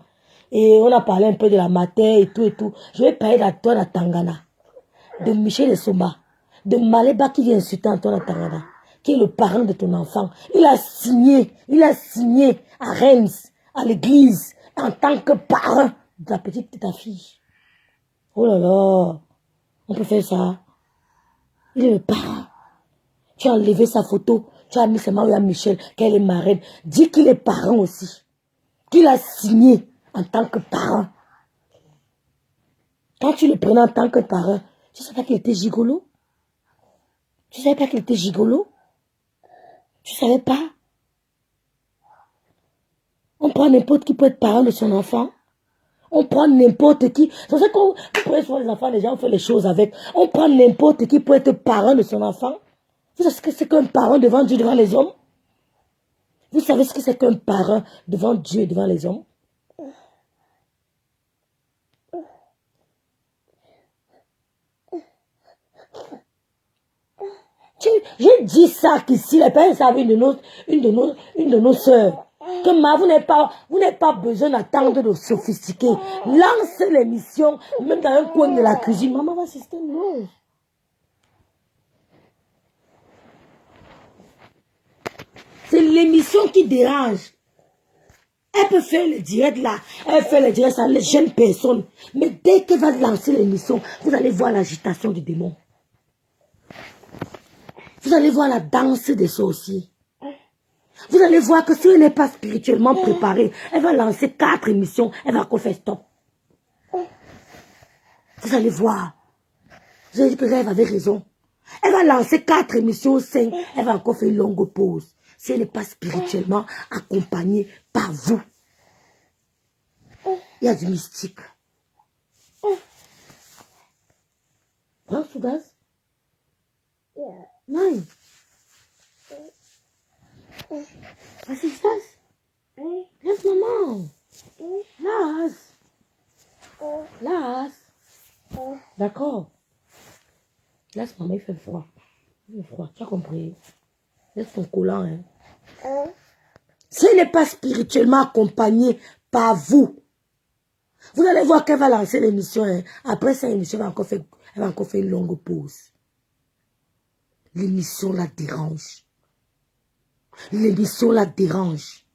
Et on a parlé un peu de la matière et tout et tout. Je vais parler d'Antoine Tangana, de Michel Soma, de Maleba qui vient insulter Antoine Tangana, qui est le parent de ton enfant. Il a signé à Reims, à l'église, en tant que parent de la petite de ta fille. Oh là là, on peut faire ça. Il est le parent. Tu as enlevé sa photo, Tu as mis seulement à Michel, qu'elle est marraine. Dis qu'il est parent aussi. Qu'il a signé en tant que parent. Quand tu le prenais en tant que parent, tu savais pas qu'il était gigolo? Tu savais pas qu'il était gigolo? Tu savais pas? On prend n'importe qui peut être parent de son enfant. On prend n'importe qui. C'est pour ça qu'on prend souvent les enfants, les gens font les choses avec. On prend n'importe qui peut être parent de son enfant. Vous savez ce que c'est qu'un parent devant Dieu, devant les hommes? Vous savez ce que c'est qu'un parent devant Dieu, devant les hommes? J'ai dit ça qu'ici, les pères savent une de nos sœurs. Que vous n'avez pas besoin d'attendre de sophistiquer. Lance l'émission, même dans un coin de la cuisine. Maman va assister une rose. C'est l'émission qui dérange. Elle peut faire le direct là. Elle fait le direct, ça ne gêne personne. Mais dès qu'elle va lancer l'émission, vous allez voir l'agitation du démon. Vous allez voir la danse des sorciers. Vous allez voir que si elle n'est pas spirituellement préparée, elle va lancer 4 émissions, elle va encore faire stop. Vous allez voir. J'ai dit que Rêve avait raison. Elle va lancer 4 émissions, 5, elle va encore faire une longue pause. Si elle n'est pas spirituellement accompagnée par vous. Il y a du mystique. Prends Soudas. Non. Qu'est-ce qui se passe? Laisse maman. Laisse. D'accord. Laisse maman, il fait froid. Il fait froid, tu as compris? Laisse ton collant. Hein. Si elle n'est pas spirituellement accompagnée par vous, vous allez voir qu'elle va lancer l'émission. Hein. Après cette émission, elle va encore faire une longue pause. L'émission la dérange. L'émission la dérange.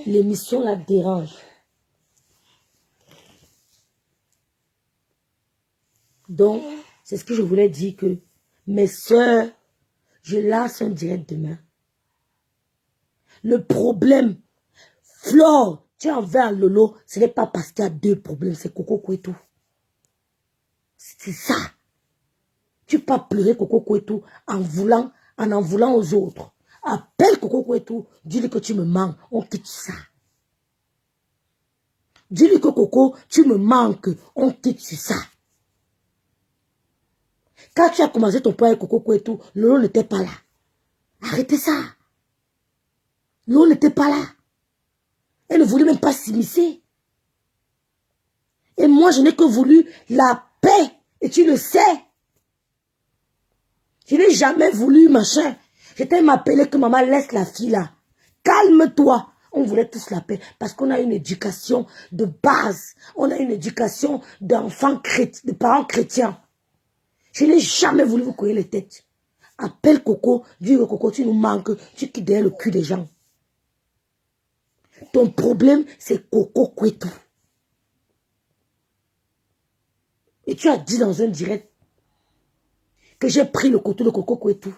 L'émission la dérange. Donc, c'est ce que je voulais dire que mes soeurs, je lance un direct demain. Le problème, Flore, tu es envers Lolo, ce n'est pas parce qu'il y a 2 problèmes, c'est Coco Kouetou. C'est ça. Tu peux pas pleurer Coco Kouetou en en voulant aux autres. Appelle Coco Kouetou, dis-lui que tu me manques, on quitte ça. Dis-lui que Coco, tu me manques, on quitte ça. Quand tu as commencé ton point avec Coco Kouetou, Lolo n'était pas là. Arrêtez ça. Lolo n'était pas là. Elle ne voulait même pas s'immiscer. Et moi, je n'ai que voulu la paix. Et tu le sais. Je n'ai jamais voulu, machin. J'étais m'appeler que maman laisse la fille là. Calme-toi. On voulait tous la paix. Parce qu'on a une éducation de base. On a une éducation d'enfants chrétiens, de parents chrétiens. Je n'ai jamais voulu vous couiller les têtes. Appelle Coco. Dis que Coco, tu nous manques. Tu quittes derrière le cul des gens. Ton problème, c'est Coco Kouetou. Et tu as dit dans un direct que j'ai pris le couteau de Coco Kouetou.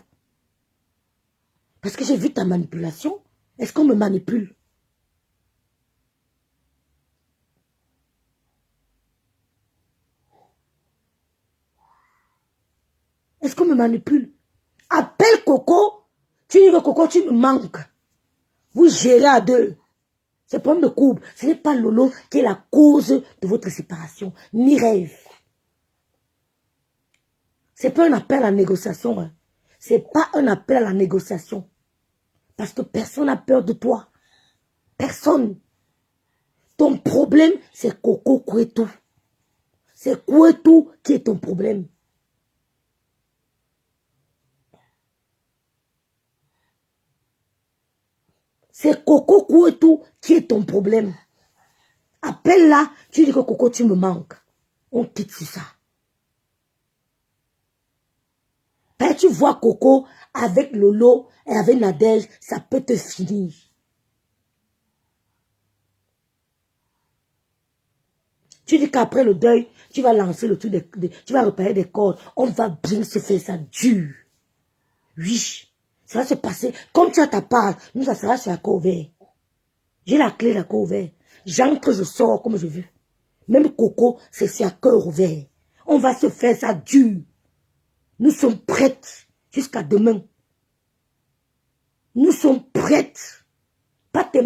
Parce que j'ai vu ta manipulation. Est-ce qu'on me manipule? Est-ce qu'on me manipule? Appelle Coco. Tu dis que Coco, tu me manques. Vous gérez à 2. C'est problème de couple. Ce n'est pas Lolo qui est la cause de votre séparation. Ni Rêve. Ce n'est pas un appel à la négociation. Hein. Ce n'est pas un appel à la négociation. Parce que personne n'a peur de toi. Personne. Ton problème, c'est Coco Kouetou. C'est Kouetou qui est ton problème. C'est Coco Kouetou qui est ton problème. Appelle-la, tu dis que Coco, tu me manques. On quitte sur ça. Quand tu vois Coco avec Lolo et avec Nadège, ça peut te finir. Tu dis qu'après le deuil, tu vas lancer le truc, tu vas repérer des cordes. On va bien se faire ça dur. Oui. Ça va se passer. Comme tu as ta part, nous, ça sera sur l'accord ouvert. J'ai la clé de l'accord ouvert. J'entre, je sors comme je veux. Même Coco, c'est sur l'accord ouvert. On va se faire ça dur. Nous sommes prêtes jusqu'à demain. Nous sommes prêtes. Pas tes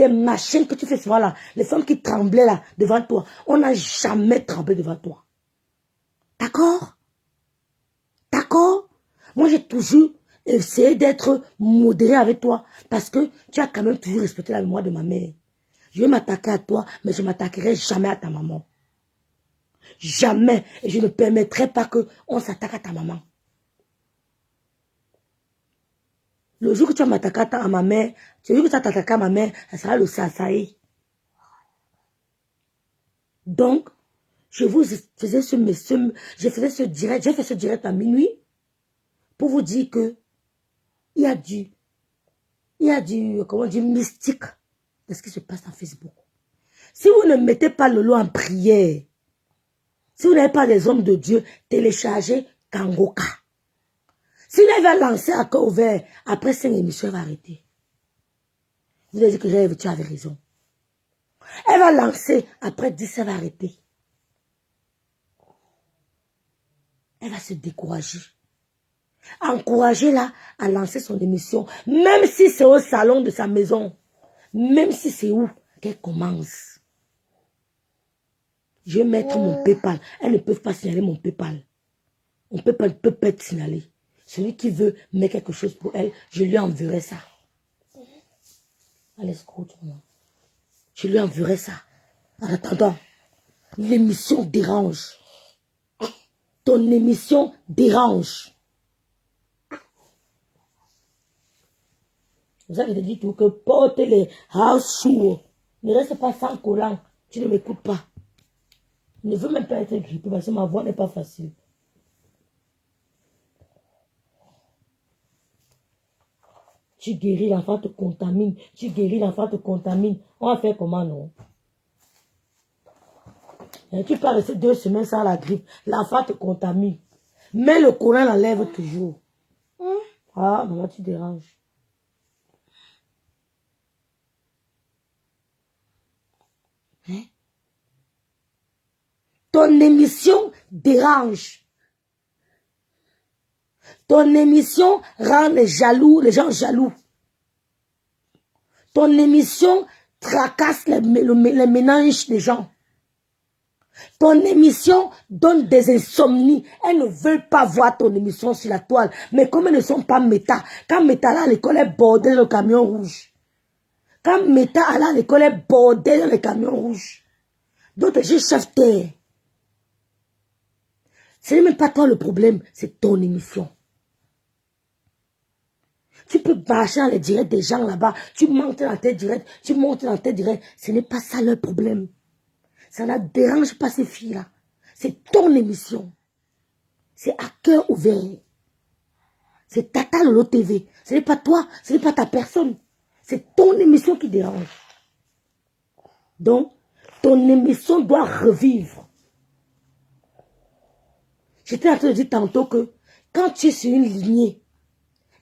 machines que tu fais souvent là. Les femmes qui tremblaient là devant toi. On n'a jamais tremblé devant toi. D'accord? D'accord? Moi, j'ai toujours essayé d'être modéré avec toi parce que tu as quand même toujours respecté la mémoire de ma mère. Je vais m'attaquer à toi, mais je ne m'attaquerai jamais à ta maman. Jamais. Et je ne permettrai pas qu'on s'attaque à ta maman. Le jour que tu vas m'attaquer à ma mère, le jour que tu vas t'attaquer à ma mère, ça sera le sasaï. Donc, je faisais j'ai fait ce direct à minuit pour vous dire que il y a du, comment dire, mystique de ce qui se passe dans Facebook. Si vous ne mettez pas le lot en prière, si vous n'avez pas des hommes de Dieu, téléchargez Kangoka. Si elle va lancer à cœur ouvert, après 5 émissions, elle va arrêter. Vous avez dit que Rêve, tu avais raison. Elle va lancer, après 10, elle va arrêter. Elle va se décourager. Encouragez-la à lancer son émission, même si c'est au salon de sa maison, même si c'est où qu'elle commence. Je vais mettre mon PayPal. Elles ne peuvent pas signaler mon PayPal. Mon PayPal ne peut pas être signalé. Celui qui veut mettre quelque chose pour elle, je lui enverrai ça. Allez, scroute-moi. Je lui enverrai ça. En attendant, l'émission dérange. Ton émission dérange. Vous avez dit tout que porte les house shoes. Ne reste pas sans collant. Tu ne m'écoutes pas. Je ne veux même pas être grippé parce que ma voix n'est pas facile. Tu guéris, l'enfant te contamine. Tu guéris, l'enfant te contamine. On va faire comment, non? Et tu peux rester 2 semaines sans la grippe. L'enfant te contamine. Mais le courant l'enlève toujours. Ah, maman, tu déranges. Hein? Ton émission dérange. Ton émission rend les gens jaloux. Ton émission tracasse les ménages des gens. Ton émission donne des insomnies. Elles ne veulent pas voir ton émission sur la toile. Mais comme elles ne sont pas méta, quand méta là à l'école est bordée dans le camion rouge. Quand méta là à l'école est bordée dans le camion rouge. D'autres j'ai chef terre. Ce n'est même pas toi le problème, c'est ton émission. Tu peux marcher dans les directs des gens là-bas. Tu montes dans tes directs, tu montes dans tes directs. Ce n'est pas ça leur problème. Ça ne dérange pas ces filles-là. C'est ton émission. C'est à cœur ouvert. C'est Tata Lolo TV. Ce n'est pas toi, ce n'est pas ta personne. C'est ton émission qui dérange. Donc, ton émission doit revivre. J'étais en train de dire tantôt que quand tu es sur une lignée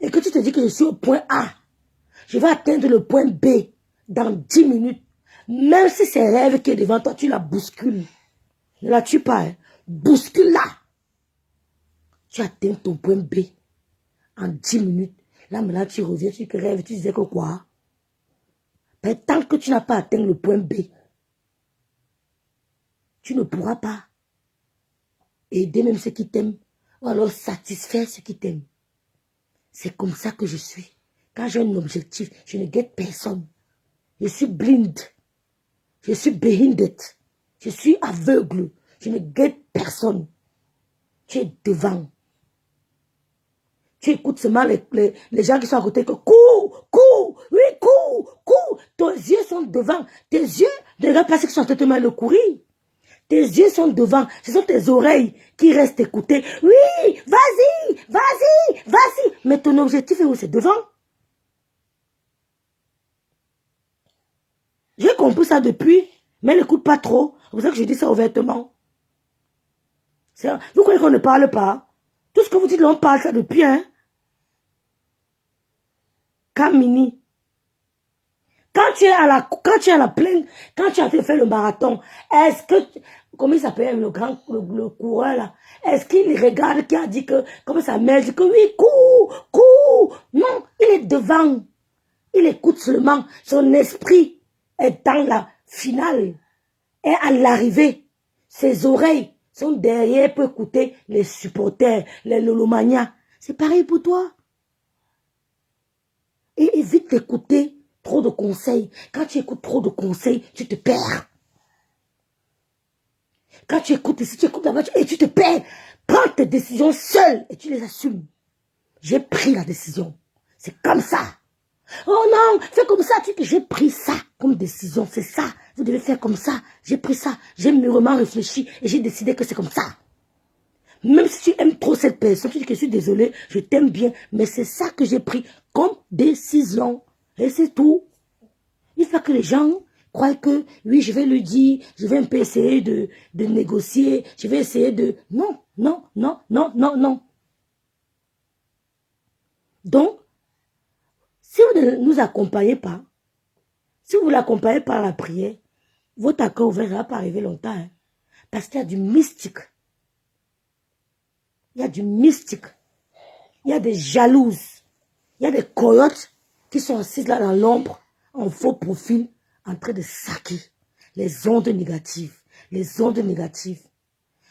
et que tu te dis que je suis au point A, je vais atteindre le point B dans 10 minutes. Même si c'est Rêve qui est devant toi, tu la bouscules. Ne la tue pas, hein. Bouscule-la. Tu atteins ton point B en 10 minutes. Là, maintenant, tu reviens, tu Rêve, tu disais que quoi? Mais tant que tu n'as pas atteint le point B, tu ne pourras pas aider même ceux qui t'aiment ou alors satisfaire ceux qui t'aiment. C'est comme ça que je suis. Quand j'ai un objectif, je ne guette personne. Je suis blind. Je suis behinded. Je suis aveugle. Je ne guette personne. Tu es devant. Tu écoutes seulement les gens qui sont à côté que cours, cours, oui, cours, cours. Tes yeux sont devant. Tes yeux ne regardent pas ceux qui sont en train de te mettre le courir. Tes yeux sont devant. Ce sont tes oreilles qui restent écoutées. Oui, vas-y, vas-y, vas-y. Mais ton objectif est où? C'est devant. J'ai compris ça depuis, mais n'écoute pas trop. C'est pour ça que je dis ça ouvertement. Vous croyez qu'on ne parle pas? Tout ce que vous dites, là, on parle ça depuis, hein? Kamini. Quand tu es à la plaine, quand tu as fait le marathon, est-ce que, comment il s'appelle le coureur là, est-ce qu'il regarde qui a dit que, comment ça met, dit que oui, cours. Non, il est devant. Il écoute seulement. Son esprit est dans la finale. Et à l'arrivée, ses oreilles sont derrière pour écouter les supporters, les lolomanias. C'est pareil pour toi. Et évite d'écouter trop de conseils. Quand tu écoutes trop de conseils, tu te perds. Quand tu écoutes ici, tu écoutes là-bas et tu te perds. Prends tes décisions seul et tu les assumes. J'ai pris la décision. C'est comme ça. Oh non, fais comme ça. J'ai pris ça comme décision. C'est ça. Vous devez faire comme ça. J'ai pris ça. J'ai mûrement réfléchi et j'ai décidé que c'est comme ça. Même si tu aimes trop cette personne, tu dis que je suis désolée, je t'aime bien, mais c'est ça que j'ai pris comme décision. Et c'est tout. Il faut que les gens croient que, oui, je vais lui dire, je vais un peu essayer de négocier, je vais essayer de... Non. Donc, si vous ne nous accompagnez pas, si vous ne l'accompagnez pas à la prière, votre accord ne va pas arriver longtemps. Hein, parce qu'il y a du mystique. Il y a du mystique. Il y a des jalouses. Il y a des coyotes qui sont assises là dans l'ombre, en faux profil, en train de saquer les ondes négatives. Les ondes négatives.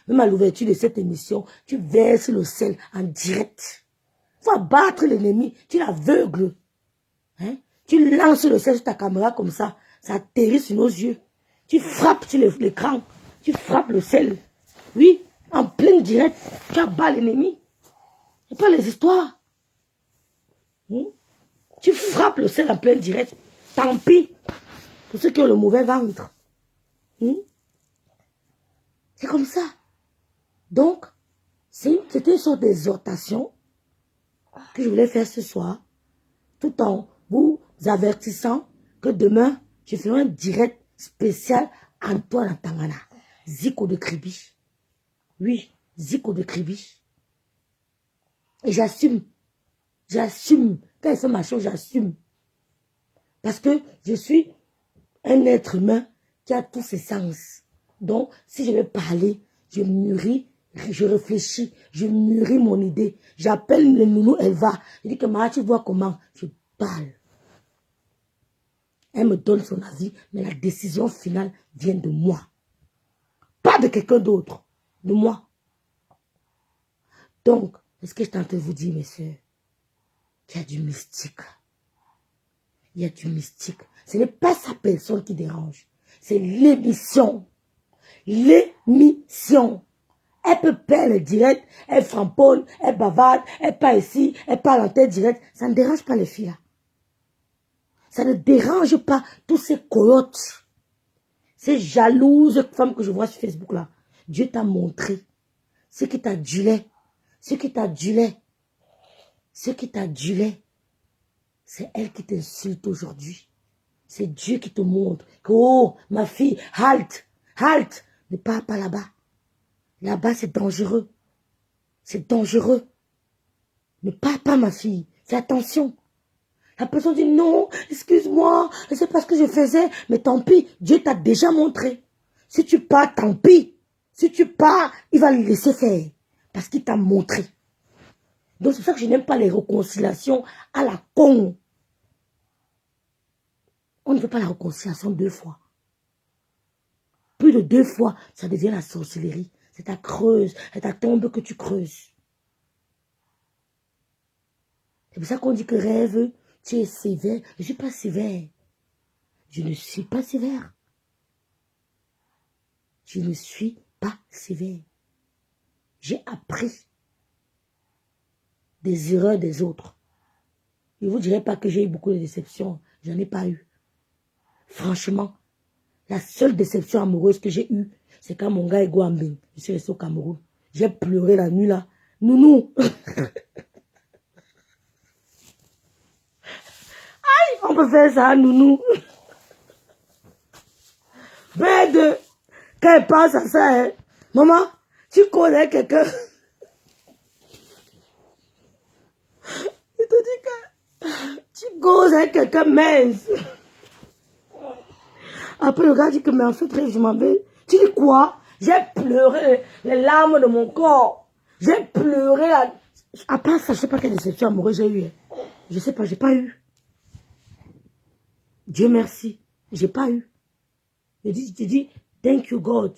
Même à l'ouverture de cette émission, tu verses le sel en direct. Il faut abattre l'ennemi. Tu l'aveugles. Hein? Tu lances le sel sur ta caméra comme ça. Ça atterrit sur nos yeux. Tu frappes sur l'écran. Tu frappes le sel. Oui, en plein direct. Tu abats l'ennemi. C'est pas les histoires. Tu frappes le sel en plein direct. Tant pis pour ceux qui ont le mauvais ventre. C'est comme ça. Donc, c'était une sorte d'exhortation que je voulais faire ce soir, tout en vous avertissant que demain, je ferai un direct spécial Antoine Tangana. Zico de Kribi. Oui, Zico de Kribi. Et j'assume. J'assume. Quand il fait ma chose, j'assume. Parce que je suis un être humain qui a tous ses sens. Donc, si je vais parler, je mûris, je réfléchis, je mûris mon idée. J'appelle le nounou, elle va. Je dis que Maha, tu vois comment je parle. Elle me donne son avis, mais la décision finale vient de moi. Pas de quelqu'un d'autre, de moi. Donc, est-ce que je tente de vous dire, mes soeurs, qu'il y a du mystique. Il y a du mystique. Ce n'est pas sa personne qui dérange. C'est l'émission. L'émission. Elle peut perdre direct, elle framponne, elle bavarde, elle parle ici, elle parle en tête direct. Ça ne dérange pas les filles là. Ça ne dérange pas tous ces coyotes, ces jalouses femmes que je vois sur Facebook là. Dieu t'a montré ce qui t'adulait, ce qui t'adulait, ce qui t'adulait. C'est elle qui t'insulte aujourd'hui. C'est Dieu qui te montre que, oh, ma fille, halte, halte, ne pars pas là-bas. Là-bas, c'est dangereux. C'est dangereux. Ne pars pas, ma fille. Fais attention. La personne dit, non, excuse-moi, c'est pas ce que je faisais. Mais tant pis, Dieu t'a déjà montré. Si tu pars, tant pis. Si tu pars, il va le laisser faire. Parce qu'il t'a montré. Donc, c'est pour ça que je n'aime pas les réconciliations à la con. On ne veut pas la réconciliation 2 fois. Plus de 2 fois, ça devient la sorcellerie. C'est ta creuse, c'est ta tombe que tu creuses. C'est pour ça qu'on dit que rêve, tu es sévère. Je ne suis pas sévère. Je ne suis pas sévère. Je ne suis pas sévère. J'ai appris des erreurs des autres. Je ne vous dirai pas que j'ai eu beaucoup de déceptions. Je n'en ai pas eu. Franchement, la seule déception amoureuse que j'ai eue, c'est quand mon gars est Guambing. Je suis resté au Cameroun. J'ai pleuré la nuit là. Nounou. Aïe, on peut faire ça, nounou. Bête, quand elle pense à ça, hein. Maman, tu connais quelqu'un. Il te dit que Tu causes avec quelqu'un mince. Après, le gars dit que, mais en fait, je m'en vais. Tu dis quoi? J'ai pleuré les larmes de mon corps. J'ai pleuré. À part ça, je ne sais pas quelle déception amoureuse j'ai eu. Je ne sais pas, j'ai pas eu. Dieu merci, j'ai pas eu. Je dis, thank you God.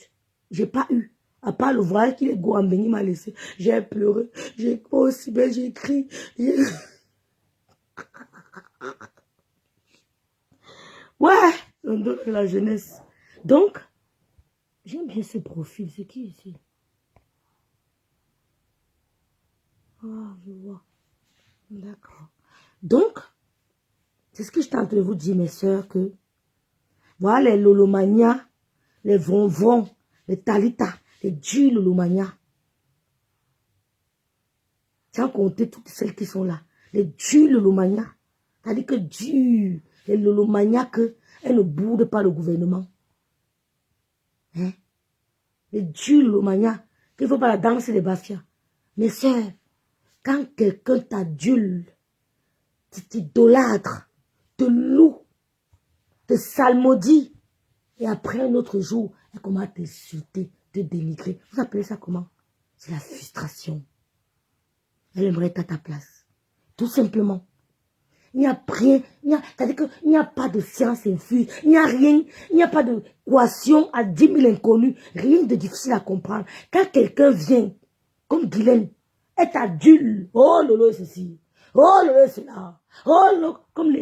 J'ai pas eu. À part le voyage qu'il est Gouambeni m'a laissé. J'ai pleuré. J'ai aussi bien, j'ai écrit. Ouais, on donne la jeunesse. Donc, j'aime bien ce profil. C'est qui ici? Ah, je vois. D'accord. Donc, c'est ce que je tente de vous dire, mes sœurs, que voilà les Lolomania, les Vonvon, les Talita, les Dieu Lolomania. Sans compter toutes celles qui sont là. Les Dieu Lolomania. C'est-à-dire que Dieu, les Lolomania, qu'elles ne boudent pas le gouvernement. Hein? Les Dieu Lolomania, qu'il ne faut pas la danse des bafias. Mes sœurs, quand quelqu'un t'adule, t'idolâtre, te loue, te salmodie, et après un autre jour, elle commence à t'insulter, te dénigrer. Vous appelez ça comment? C'est la frustration. Elle aimerait être à ta place. Tout simplement. Il n'y a rien, c'est-à-dire qu'il n'y a pas de science infuse, il n'y a rien, il n'y a pas d'équation à 10 000 inconnus, rien de difficile à comprendre. Quand quelqu'un vient, comme Guylaine, elle t'adule, oh lolo ceci, oh lolo cela, oh lolo, comme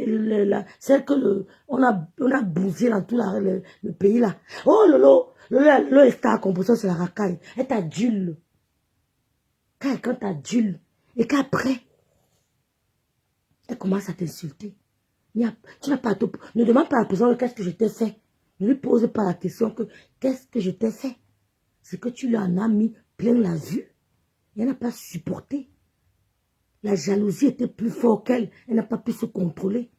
celle que on a bousillé dans tout le pays là, oh lolo, lolo est star composition, c'est la racaille, elle t'adule. Quand quelqu'un t'adule, et qu'après, elle commence à t'insulter. Tu n'as pas tout. Ne demande pas à la personne qu'est-ce que je t'ai fait. Ne lui pose pas la question que qu'est-ce que je t'ai fait. C'est que tu lui en as mis plein la vue. Elle n'a pas supporté. La jalousie était plus forte qu'elle. Elle n'a pas pu se contrôler.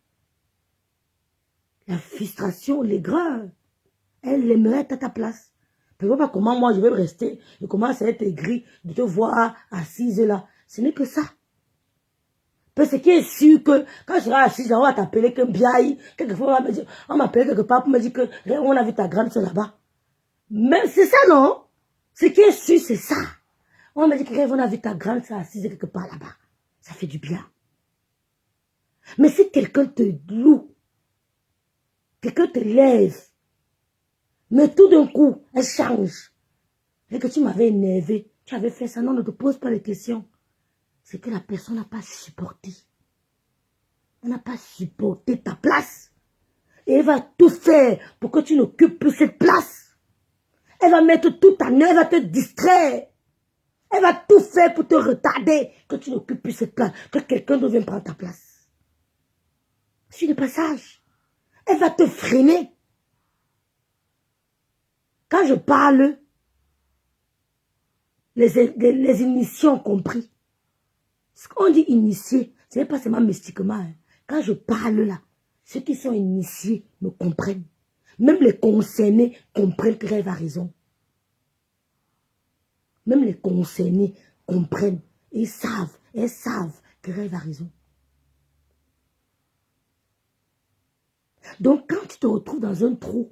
La frustration, l'aigreur. Elle aimerait être à ta place. Je ne vois pas comment moi je vais rester. Je commence à être aigri de te voir assise là. Ce n'est que ça. Parce qu'il est sûr que quand je serai assise, on va t'appeler que Biaï. Quelquefois, on m'appelle quelque part pour me dire que on a vu ta grande soeur là-bas. Mais c'est ça, non? Ce qui est sûr, c'est ça. On m'a dit que on a vu ta grande soeur assise quelque part là-bas. Ça fait du bien. Mais si quelqu'un te loue, quelqu'un te lève, mais tout d'un coup, elle change, et que tu m'avais énervé, tu avais fait ça, non, ne te pose pas les questions. C'est que la personne n'a pas supporté. Elle n'a pas supporté ta place. Et elle va tout faire pour que tu n'occupes plus cette place. Elle va mettre tout en œuvre, elle va te distraire. Elle va tout faire pour te retarder, que tu n'occupes plus cette place, que quelqu'un d'autre vienne prendre ta place. Sur le passage, elle va te freiner. Quand je parle, les initiés ont compris. Ce qu'on dit initié, ce n'est pas seulement mystiquement. Hein. Quand je parle là, ceux qui sont initiés me comprennent. Même les concernés comprennent que Rêve a raison. Même les concernés comprennent. Ils savent, elles savent que Rêve a raison. Donc quand tu te retrouves dans un trou,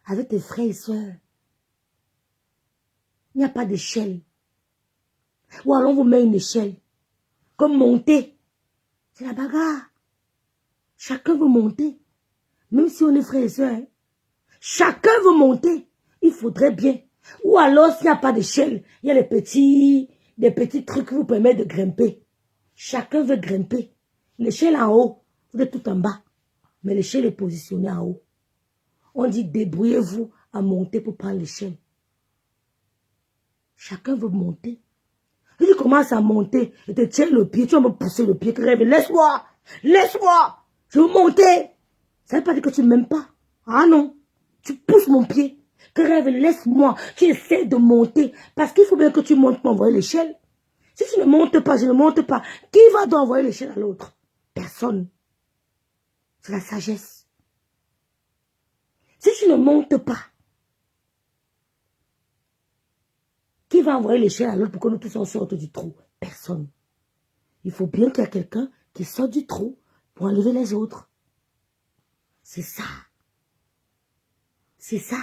avec tes frères et sœurs, il n'y a pas d'échelle. Ou alors on vous met une échelle. Comme monter. C'est la bagarre. Chacun veut monter. Même si on est frères et sœurs. Hein. Chacun veut monter. Il faudrait bien. Ou alors s'il n'y a pas d'échelle, il y a des petits trucs qui vous permettent de grimper. Chacun veut grimper. L'échelle en haut, vous êtes tout en bas. Mais l'échelle est positionnée en haut. On dit débrouillez-vous à monter pour prendre l'échelle. Chacun veut monter. Si tu commences à monter, je te tiens le pied, tu vas me pousser le pied, tu rêves, laisse-moi, laisse-moi, je veux monter. Ça ne veut pas dire que tu ne m'aimes pas. Ah non, tu pousses mon pied, que rêve, laisse-moi, tu essaies de monter, parce qu'il faut bien que tu montes pour envoyer l'échelle. Si tu ne montes pas, je ne monte pas, qui va donc envoyer l'échelle à l'autre? Personne. C'est la sagesse. Si tu ne montes pas, qui va envoyer l'échelle à l'autre pour que nous tous on sorte du trou? Personne. Il faut bien qu'il y ait quelqu'un qui sort du trou pour enlever les autres. C'est ça. C'est ça.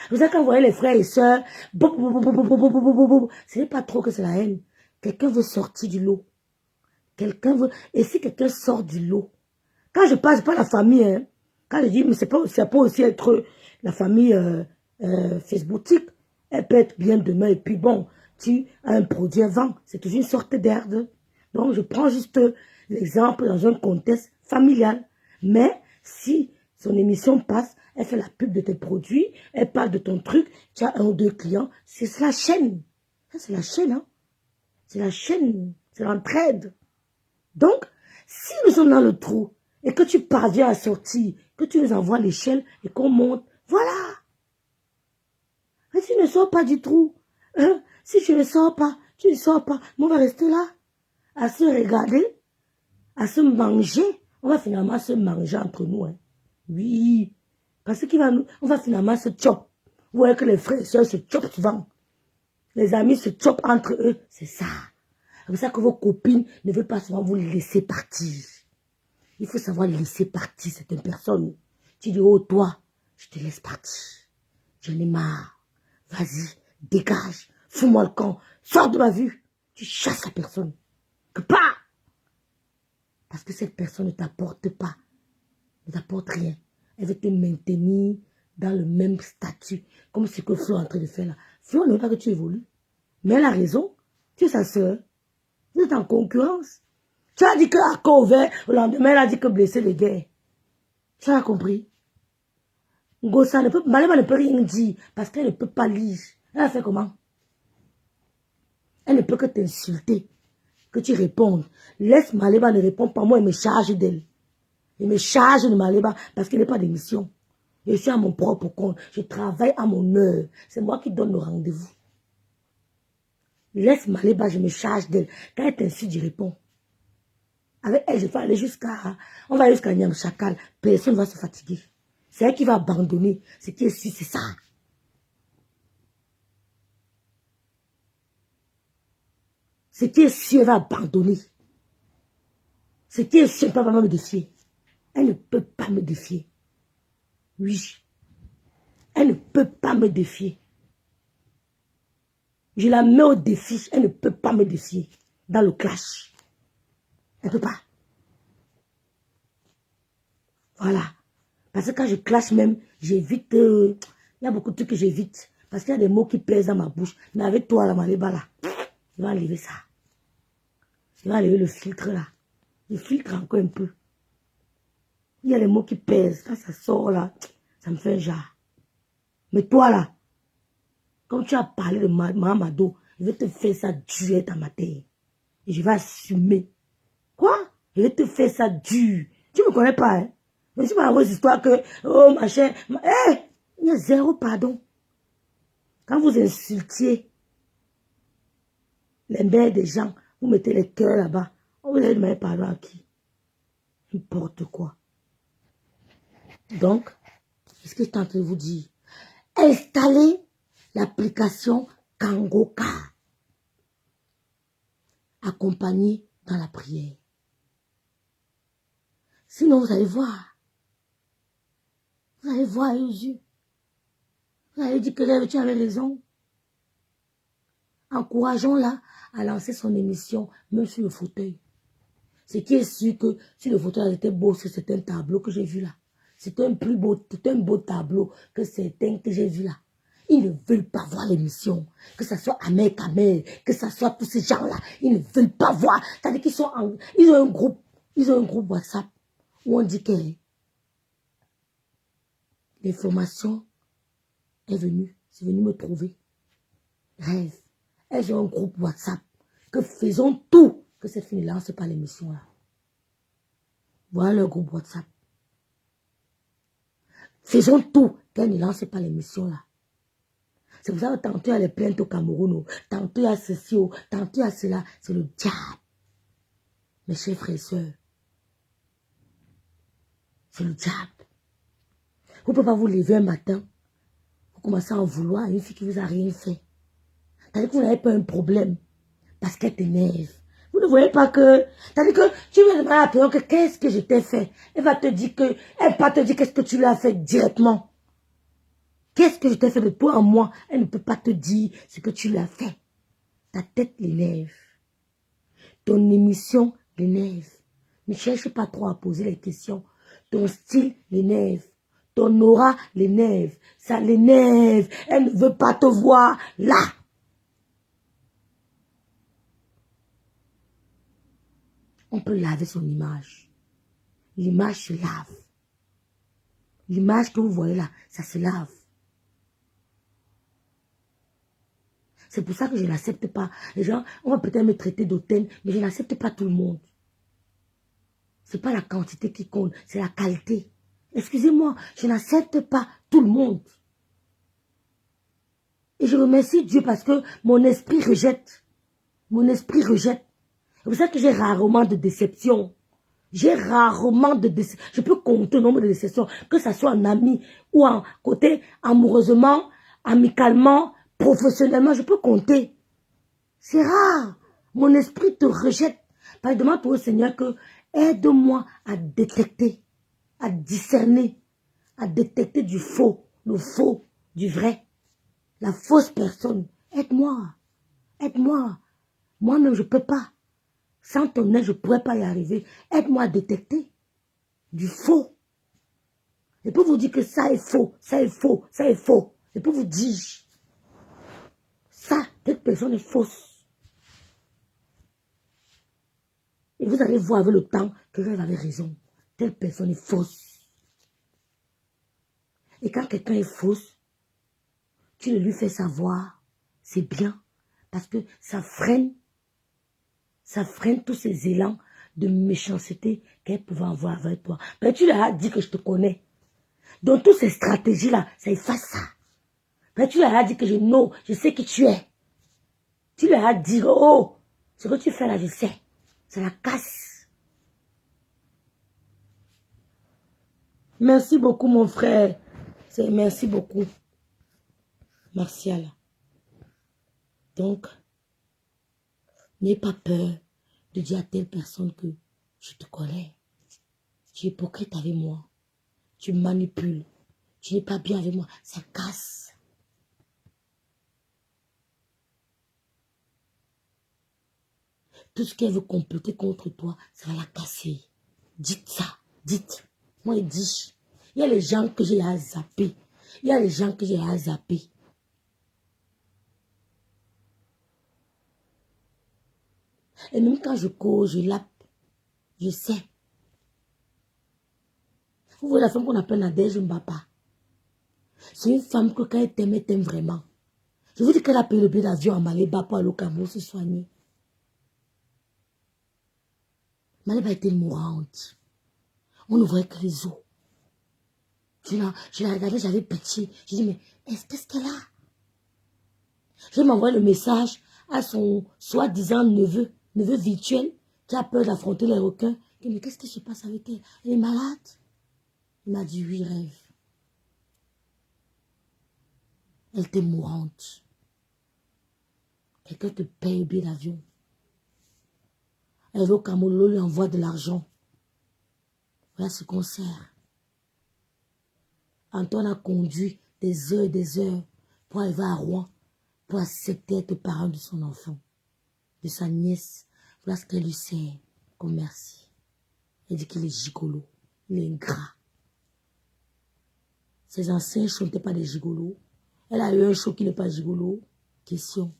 Vous avez quand vous voyez les frères et sœurs, ce n'est pas trop que c'est la haine. Quelqu'un veut sortir du lot. Quelqu'un veut... Et si quelqu'un sort du lot, quand je passe pas la famille, hein, quand je dis, mais ça peut aussi être la famille Facebookique, elle peut être bien demain, et puis bon, tu as un produit à vendre, c'est toujours une sorte d'herbe. Donc, je prends juste l'exemple dans un contexte familial. Mais si son émission passe, elle fait la pub de tes produits, elle parle de ton truc, tu as un ou deux clients, c'est la chaîne. Ça, c'est la chaîne, hein. C'est la chaîne, c'est l'entraide. Donc, si nous sommes dans le trou, et que tu parviens à sortir, que tu nous envoies l'échelle et qu'on monte, voilà. Mais tu ne sors pas du trou. Hein? Si tu ne sors pas, tu ne sors pas. Mais on va rester là, à se regarder, à se manger. On va finalement se manger entre nous. Hein. Oui. Parce qu'on va finalement se chop. Vous voyez que les frères et sœurs se chopent souvent. Les amis se chopent entre eux. C'est ça. C'est pour ça que vos copines ne veulent pas souvent vous laisser partir. Il faut savoir laisser partir certaines personnes. Tu dis, oh toi, je te laisse partir. J'en ai marre. Vas-y, dégage. Fous-moi le camp. Sors de ma vue. Tu chasses la personne. Que pas. Parce que cette personne ne t'apporte pas. Ne t'apporte rien. Elle veut te maintenir dans le même statut. Comme ce que Flo est en train de faire là. Flo ne veut pas que tu évolues. Mais elle a raison. Tu es sa soeur. Vous êtes en concurrence. Tu as dit que accord ouvert, au lendemain, elle a dit que blessé les guerres. Tu as compris? Gossa Malema ne peut rien dire parce qu'elle ne peut pas lire. Elle a fait comment? Elle ne peut que t'insulter, que tu répondes. Laisse Malema ne répondre pas. Moi, il me charge d'elle. Il me charge de Malema parce qu'il n'est pas d'émission. Je suis à mon propre compte. Je travaille à mon heure. C'est moi qui donne le rendez-vous. Laisse Malema, je me charge d'elle. Quand elle t'insulte, je réponds. Avec elle, je vais aller jusqu'à... On va aller jusqu'à Niam Chakal. Personne ne va se fatiguer. C'est elle qui va abandonner. Ce qui est sûr, c'est ça. Ce qui est sûr, elle va abandonner. Ce qui est sûr, elle ne peut pas me défier. Elle ne peut pas me défier. Oui. Elle ne peut pas me défier. Je la mets au défi. Elle ne peut pas me défier. Dans le clash. Elle ne peut pas. Voilà. Parce que quand je clash même, j'évite... Il y a beaucoup de trucs que j'évite. Parce qu'il y a des mots qui pèsent dans ma bouche. Mais avec toi, la Maléba, là, il va enlever ça. Il va enlever le filtre, là. Il filtre encore un peu. Il y a des mots qui pèsent. Quand ça sort, là, ça me fait un genre. Mais toi, là, comme tu as parlé de Mahamado, je vais te faire ça dur dans ma tête. Et je vais assumer. Quoi? Je vais te faire ça dur. Tu ne me connais pas, hein? Mais tu m'as envoyé cette histoire que, oh, machin, il y a zéro pardon. Quand vous insultiez les mères des gens, vous mettez les cœurs là-bas, vous allez demander pardon à qui? N'importe quoi. Donc, qu'est-ce que je suis en train de vous dire? Installez l'application Kangoka. Accompagné dans la prière. Sinon, vous allez voir. Vous allez voir les yeux. Vous allez dire que tu avais raison. Encourageons-la à lancer son émission, même sur le fauteuil. Ce qui est sûr que si le fauteuil était beau, c'est un tableau que j'ai vu là. C'est un beau tableau que certains que j'ai vu là. Ils ne veulent pas voir l'émission. Que ce soit Ahmed Kamel, que ce soit tous ces gens-là. Ils ne veulent pas voir. C'est-à-dire qu'ils sont ils ont un groupe WhatsApp où on dit que l'information est venue. C'est venu me trouver. Rêve. Elles ont un groupe WhatsApp. Que faisons tout que cette fille ne lance pas l'émission là. Voilà le groupe WhatsApp. Faisons tout qu'elle ne lance pas l'émission là. C'est pour ça que tantôt il y a les plaintes au Cameroun, tantôt il y a ceci, tantôt il y a cela. C'est le diable. Mes chers frères et sœurs. C'est le diable. Vous ne pouvez pas vous lever un matin. Vous commencez à en vouloir à une fille qui ne vous a rien fait. C'est-à-dire que vous n'avez pas un problème. Parce qu'elle t'énerve. Vous Vous ne voyez pas que... C'est-à-dire que tu vas demander à la personne que qu'est-ce que je t'ai fait. Elle va te dire que... Elle va te dire qu'est-ce que tu lui as fait directement. Qu'est-ce que je t'ai fait de toi en moi. Elle ne peut pas te dire ce que tu lui as fait. Ta tête l'énerve. Ton émission l'énerve. Ne cherche pas trop à poser les questions. Ton style l'énerve. Ton aura l'énerve. Ça l'énerve. Elle ne veut pas te voir là. On peut laver son image. L'image se lave. L'image que vous voyez là, ça se lave. C'est pour ça que je n'accepte pas. Les gens, on va peut-être me traiter d'hôtel, mais je n'accepte pas tout le monde. Ce n'est pas la quantité qui compte, c'est la qualité. Excusez-moi, je n'accepte pas tout le monde. Et je remercie Dieu parce que mon esprit rejette. Mon esprit rejette. C'est pour ça que j'ai rarement de déception. J'ai rarement de déception. Je peux compter le nombre de déceptions, que ce soit en ami ou en côté amoureusement, amicalement, professionnellement, je peux compter. C'est rare. Mon esprit te rejette. Par demande au Seigneur que aide-moi à détecter, à discerner, à détecter du faux, le faux, du vrai, la fausse personne. Aide-moi. Aide-moi. Moi-même, je ne peux pas. Sans ton aide, je ne pourrais pas y arriver. Aide-moi à détecter du faux. Je peux vous dire que ça est faux, ça est faux, ça est faux. Je peux vous dire, ça, cette personne est fausse. Et vous allez voir avec le temps que vous avez raison. Telle personne est fausse. Et quand quelqu'un est fausse, tu le lui fais savoir, c'est bien. Parce que ça freine tous ces élans de méchanceté qu'elle pouvait avoir avec toi. Mais tu leur as dit que je te connais. Donc toutes ces stratégies-là, ça efface ça. Mais tu leur as dit que je sais qui tu es. Tu leur as dit, oh, ce que tu fais là, je sais. C'est la casse. Merci beaucoup, mon frère. Merci beaucoup. Martial. Donc, n'aie pas peur de dire à telle personne que je te connais. Tu es hypocrite avec moi. Tu manipules. Tu n'es pas bien avec moi. Ça casse. Tout ce qu'elle veut comploter contre toi, ça va la casser. Dites ça. Dites. Moi, je dis. Il y a les gens que j'ai à zapper. Il y a les gens que j'ai à zapper. Et même quand je cours, je lappe. Je sais. Vous voyez la femme qu'on appelle Nadège Mbapa. C'est une femme que quand elle t'aime, elle t'aime vraiment. Je vous dis qu'elle a payé le billet d'avion à Maléba pour aller au Cameroun se soigner. Maléba était mourante. On ne voyait que les os. Je la regardais, j'avais pitié. Je dis, mais qu'est-ce qu'elle a? Je m'envoie le message à son soi-disant neveu virtuel, qui a peur d'affronter les requins. Je dis, mais qu'est-ce qui se passe avec elle? Elle est malade? Il m'a dit, oui, rêve. Elle était mourante. Quelqu'un te paye le billet d'avion. Elle va au Cameroun, lui envoie de l'argent. Voilà ce qu'on sert. Antoine a conduit des heures pour arriver à Rouen, pour accepter être parent de son enfant, de sa nièce. Voilà ce qu'elle lui sert comme merci. Elle dit qu'il est gigolo, il est ingrat. Ses anciens shows n'étaient pas des gigolos. Elle a eu un show qui n'est pas gigolo. Question.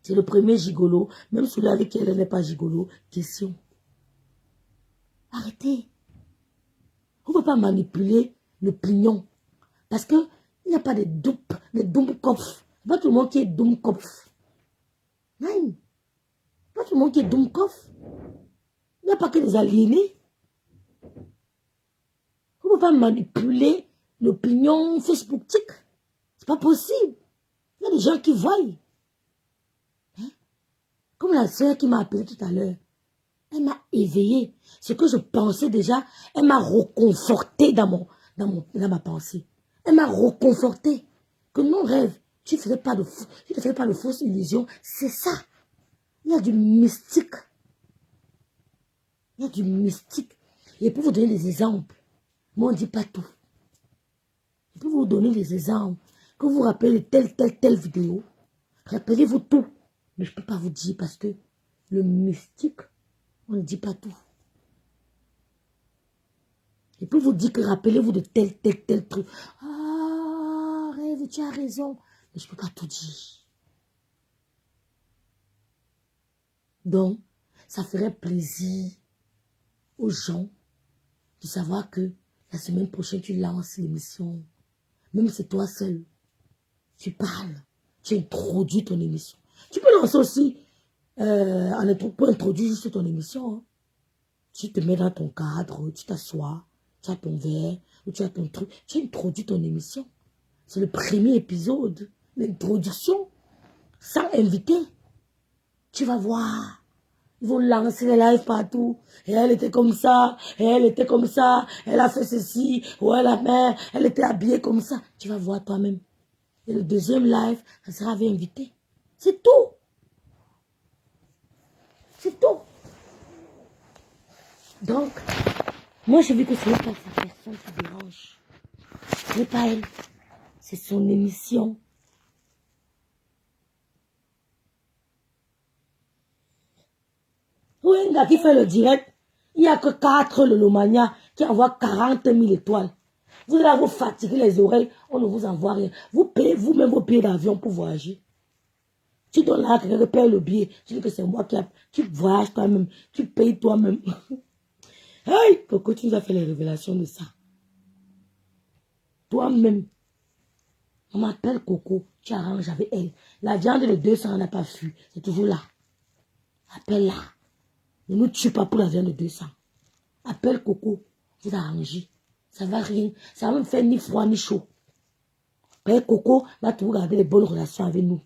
C'est le premier gigolo, même celui avec qui elle n'est pas gigolo. Question. Arrêtez. On ne peut pas manipuler l'opinion. Parce qu'il n'y a pas de dupes, de Dummkopf. Pas tout le monde qui est Dummkopf. Non. Pas tout le monde qui est Dummkopf. Il n'y a pas que des aliénés. On ne peut pas manipuler l'opinion Facebooktique. C'est pas possible. Il y a des gens qui voient. Hein? Comme la sœur qui m'a appelé tout à l'heure. Elle m'a éveillé. Ce que je pensais déjà, elle m'a reconforté dans ma pensée. Elle m'a reconforté. Que non, rêve, tu ne faisais pas de fausses illusions. C'est ça. Il y a du mystique. Il y a du mystique. Et pour vous donner des exemples, moi on ne dit pas tout. Je peux vous donner des exemples. Quand vous vous rappelez telle vidéo, rappelez-vous tout. Mais je ne peux pas vous dire parce que le mystique, on ne dit pas tout. Je peux vous dire que rappelez-vous de tel truc. Ah, rêve, tu as raison. Mais je ne peux pas tout dire. Donc, ça ferait plaisir aux gens de savoir que la semaine prochaine, tu lances l'émission. Même si c'est toi seul. Tu parles. Tu introduis ton émission. Tu peux lancer aussi, pour introduire juste ton émission. Hein. Tu te mets dans ton cadre, tu t'assois, tu as ton verre, ou tu as ton truc. Tu introduis ton émission. C'est le premier épisode. L'introduction. Sans invité. Tu vas voir. Ils vont lancer les lives partout. Et elle était comme ça. Et elle était comme ça. Elle a fait ceci. Ouais, la mère. Elle était habillée comme ça. Tu vas voir toi-même. Et le deuxième live, ça sera avec invité. C'est tout. C'est tout. Donc, moi, j'ai vu que ce n'est pas sa personne qui dérange. Ce n'est pas elle. C'est son émission. Oui, un gars qui fait le direct, il n'y a que 4 le Lomania qui envoie 40 000 étoiles. Vous allez vous fatiguer les oreilles, on ne vous envoie rien. Vous payez vous-même vos billets d'avion pour voyager. Tu donnes là à quelqu'un qui paye le billet. Tu dis que c'est moi qui a... Tu voyages toi-même. Tu payes toi-même. Hey, pourquoi tu nous as fait les révélations de ça? Toi-même. On m'appelle Coco. Tu arranges avec elle. La viande de 200 n'a pas fui. C'est toujours là. Appelle-la. Ne nous tue pas pour la viande de 200. Appelle Coco. Vous arrangez. Ça va rien. Ça va me faire ni froid ni chaud. Père Coco va toujours garder les bonnes relations avec nous.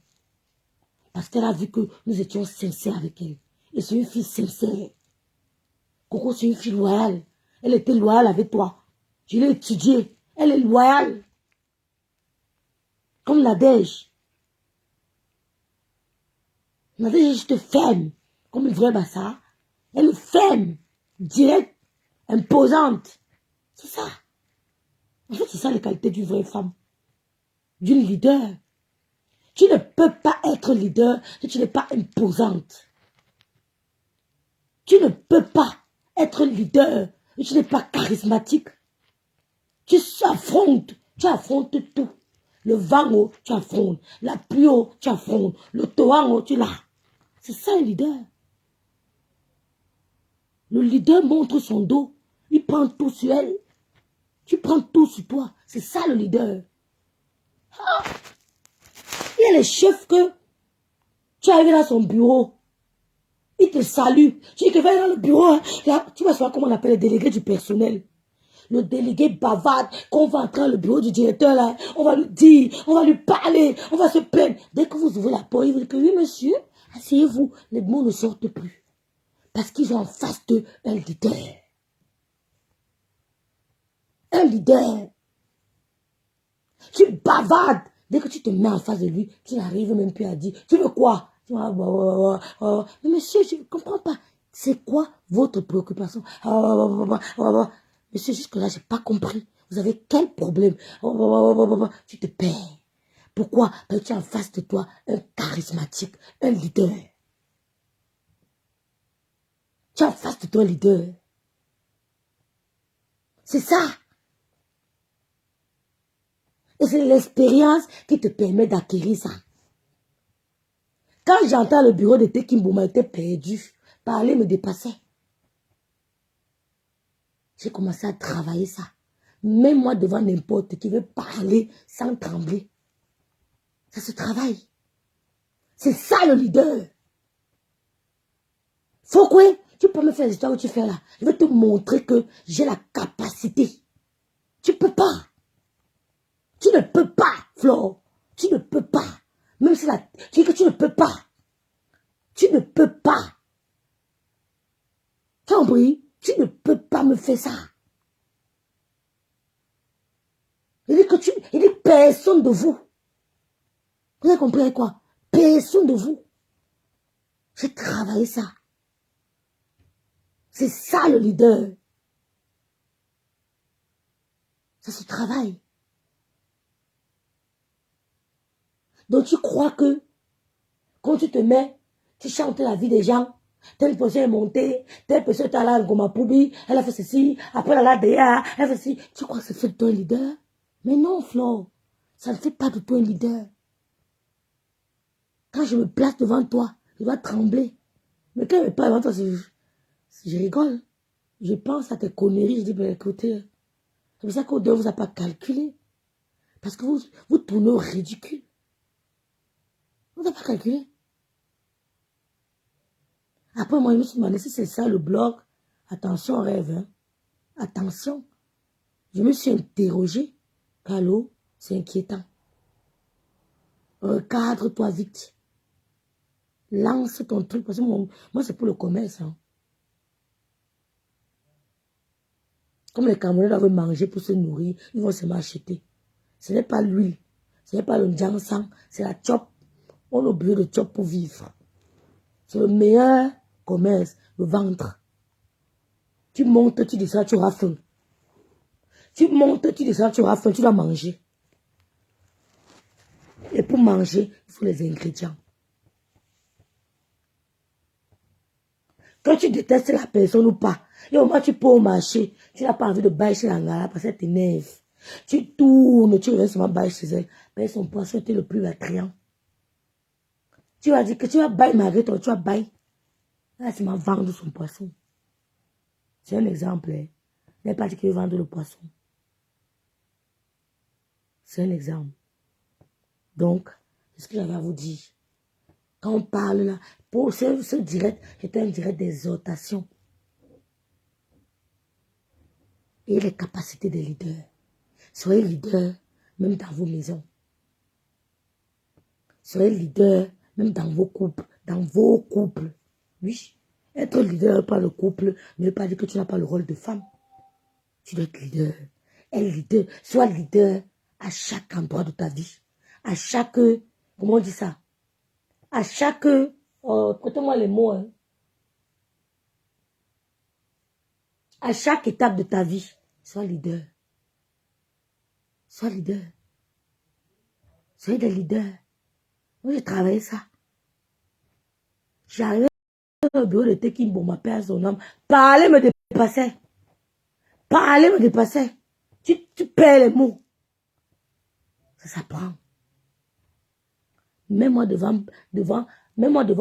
Parce qu'elle a vu que nous étions sincères avec elle. Et c'est une fille sincère. Coco, c'est une fille loyale. Elle était loyale avec toi. Je l'ai étudiée. Elle est loyale. Comme Nadège. Nadège est juste ferme. Comme une vraie bassa. Elle est ferme. Directe. Imposante. C'est ça. En fait, c'est ça les qualités d'une vraie femme. D'une leader. Tu ne peux pas être leader si tu n'es pas imposante. Tu ne peux pas être leader si tu n'es pas charismatique. Tu affrontes tout. Le vent, tu affrontes. La pluie, tu affrontes. Le torrent, tu l'as. C'est ça un leader. Le leader montre son dos. Il prend tout sur elle. Tu prends tout sur toi. C'est ça le leader. Ah. Il y a les chefs que tu arrives dans son bureau. Il te salue. Tu dis que va dans le bureau. Hein. Là, tu vas savoir comment on appelle les délégués du personnel. Le délégué bavarde, qu'on va entrer dans le bureau du directeur, là, on va lui dire, on va lui parler, on va se plaindre. Dès que vous ouvrez la porte, il vous dit que oui, monsieur, asseyez-vous. Les mots ne sortent plus. Parce qu'ils ont en face d'eux un leader. Un leader. Tu bavardes. Dès que tu te mets en face de lui, tu n'arrives même plus à dire, tu veux quoi? Mais monsieur, je ne comprends pas. C'est quoi votre préoccupation? Monsieur, jusque-là, je n'ai pas compris. Vous avez quel problème? Tu te perds. Pourquoi? Parce que tu as en face de toi un charismatique, un leader. Tu as en face de toi un leader. C'est ça. Et c'est l'expérience qui te permet d'acquérir ça. Quand j'entends le bureau de Tekimbouma était perdu, parler me dépassait. J'ai commencé à travailler ça. Même moi devant n'importe qui veut parler sans trembler. Ça se travaille. C'est ça le leader. Faut quoi? Tu peux me faire l'histoire que tu fais là. Je vais te montrer que j'ai la capacité. Tu peux pas. Tu ne peux pas, Flo. Tu ne peux pas. Même si tu dis que tu ne peux pas. Tu ne peux pas. Tu as compris? Tu ne peux pas me faire ça. Il dit personne de vous. Vous avez compris quoi? Personne de vous. J'ai travaillé ça. C'est ça le leader. Ça se travaille. Donc tu crois que quand tu te mets, tu chantes la vie des gens, telle personne est montée, telle personne est allée à Ngomapoubi, elle a fait ceci, après elle a DA, elle a fait ceci. Tu crois que ça fait de toi un leader? Mais non, Flo, ça ne fait pas de toi un leader. Quand je me place devant toi, je dois trembler. Mais quand je me place devant toi, je rigole. Je pense à tes conneries, je dis, ben écoutez, c'est pour ça qu'au dehors, vous n'avez pas calculé. Parce que vous tournez au ridicule. Vous n'avez pas calculé. Après, moi, je me suis demandé si c'est ça le blog. Attention, rêve. Hein. Attention. Je me suis interrogé. Allô, c'est inquiétant. Recadre-toi vite. Lance ton truc. Parce que moi, c'est pour le commerce. Hein. Comme les Camerounais doivent manger pour se nourrir, ils vont se m'acheter. Ce n'est pas l'huile. Ce n'est pas le ginseng. C'est la chop. On a oublié de chop pour vivre. C'est le meilleur commerce, le ventre. Tu montes, tu descends, tu auras faim. Tu montes, tu descends, tu auras faim, tu dois manger. Et pour manger, il faut les ingrédients. Quand tu détestes la personne ou pas, et au moins tu peux au marché, tu n'as pas envie de bailler chez l'angala parce qu'elle t'énerve. Tu tournes, tu reviens seulement bailler chez elle. Mais son poisson était le plus attrayant. Tu vas dire que tu vas bailler malgré toi, tu vas bailler. Là, c'est ma vendre son poisson. C'est un exemple. Hein. Il n'est pas dit qu'il veut vendre le poisson. C'est un exemple. Donc, c'est ce que j'avais à vous dire. Quand on parle là, pour ce direct, c'est un direct d'exhortation. Et les capacités des leaders. Soyez leader même dans vos maisons. Soyez leader même dans vos couples. Dans vos couples. Oui. Être leader par le couple ne veut pas dire que tu n'as pas le rôle de femme. Tu dois être leader. Être leader. Sois leader à chaque endroit de ta vie. À chaque... Comment on dit ça? À chaque... prêtez-moi les mots. Hein. À chaque étape de ta vie, sois leader. Sois leader. Soyez des leaders. Moi, j'ai travaillé ça. J'arrivais au bureau de Tekimbo, ma père, son homme. Parler me dépassait. Parler me dépassait. Tu perds les mots. Ça s'apprend. Même moi devant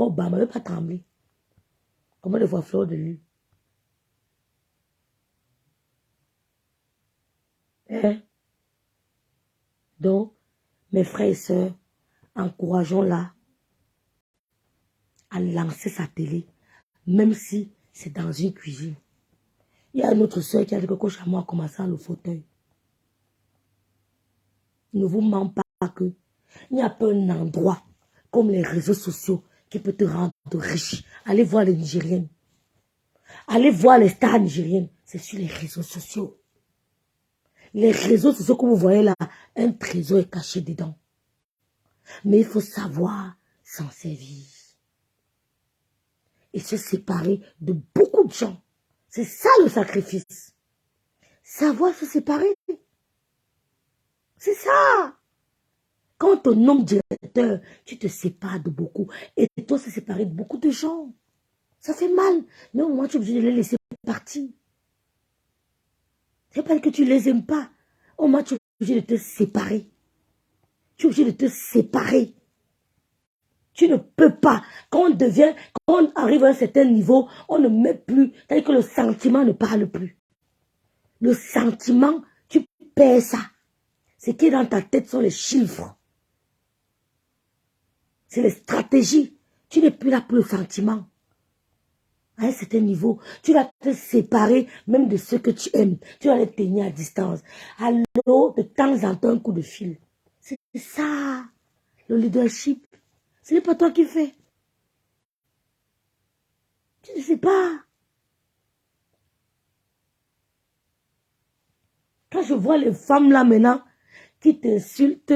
Obama, je ne vais pas trembler. Comment de voir fleur de lui. Hein? Donc, mes frères et sœurs, encourageons-la à lancer sa télé, même si c'est dans une cuisine. Il y a une autre sœur qui a dit que coach à moi a commencé le fauteuil. Ne vous ment pas que il n'y a pas un endroit comme les réseaux sociaux qui peut te rendre riche. Allez voir les Nigériennes. Allez voir les stars nigériennes. C'est sur les réseaux sociaux. Les réseaux sociaux que vous voyez là, un trésor est caché dedans. Mais il faut savoir s'en servir. Et se séparer de beaucoup de gens. C'est ça le sacrifice. Savoir se séparer. C'est ça. Quand ton homme directeur, tu te sépares de beaucoup. Et toi, se séparer de beaucoup de gens. Ça fait mal. Mais au moins, tu es obligé de les laisser partir. C'est pas que tu les aimes pas. Au moins, tu es obligé de te séparer. Tu es obligé de te séparer. Tu ne peux pas. Quand on arrive à un certain niveau, on ne met plus. C'est-à-dire que le sentiment ne parle plus. Le sentiment, tu perds ça. Ce qui est dans ta tête sont les chiffres. C'est les stratégies. Tu n'es plus là pour le sentiment. À un certain niveau, tu vas te séparer même de ceux que tu aimes. Tu vas les tenir à distance. Alors, de temps en temps, un coup de fil. C'est ça, le leadership. Ce n'est pas toi qui fais. Tu ne sais pas. Quand je vois les femmes là maintenant qui t'insultent,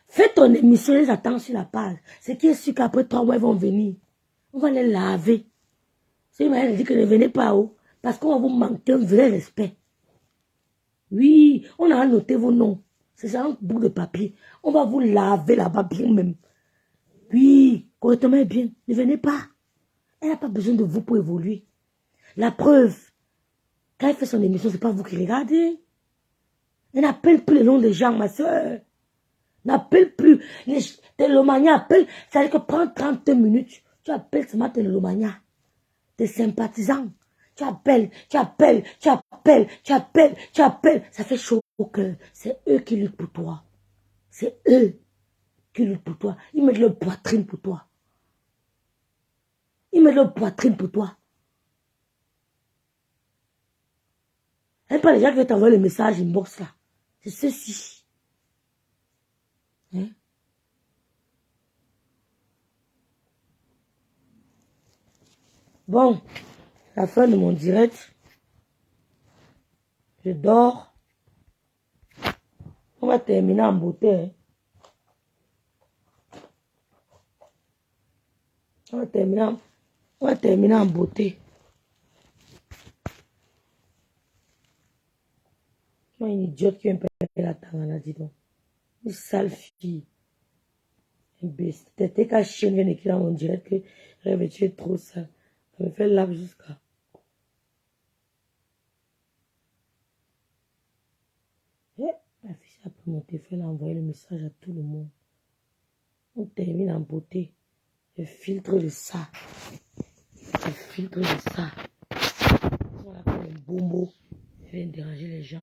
fais ton émission, les attends sur la page. C'est qui est sûr qu'après 3 mois, ils vont venir. On va les laver. C'est une dit que ne venez pas haut. Parce qu'on va vous manquer un vrai respect. Oui, on a noté vos noms. C'est ça un bout de papier. On va vous laver là-bas bien même. Oui, correctement et bien. Ne venez pas. Elle n'a pas besoin de vous pour évoluer. La preuve, quand elle fait son émission, ce n'est pas vous qui regardez. Elle n'appelle plus le nom des gens, ma soeur. N'appelle plus. Télomania appelle. Ça veut dire que prends 30 minutes. Tu appelles ce matin Télomania. Tes sympathisants. Tu appelles, tu appelles, tu appelles, tu appelles, tu appelles. Ça fait chaud au cœur. C'est eux qui luttent pour toi. C'est eux qui luttent pour toi. Ils mettent leur poitrine pour toi. Ils mettent leur poitrine pour toi. Et pas les gens qui vont t'envoyer le message inbox là. C'est ceci. Hein? Bon, la fin de mon direct. Je dors. On va terminer en beauté. Hein? On va terminer en beauté. Moi, une idiote qui vient me payer la tangana, dis donc. Une sale fille. T'es qu'à chienne vient écrire dans mon direct que rêve, tu es trop sale. Ça me fait lave jusqu'à. La fille a pris mon téléphone, elle a envoyé le message à tout le monde. On termine en beauté. Je filtre de ça. Je filtre de ça. On a fait un beau mot. Je viens déranger les gens.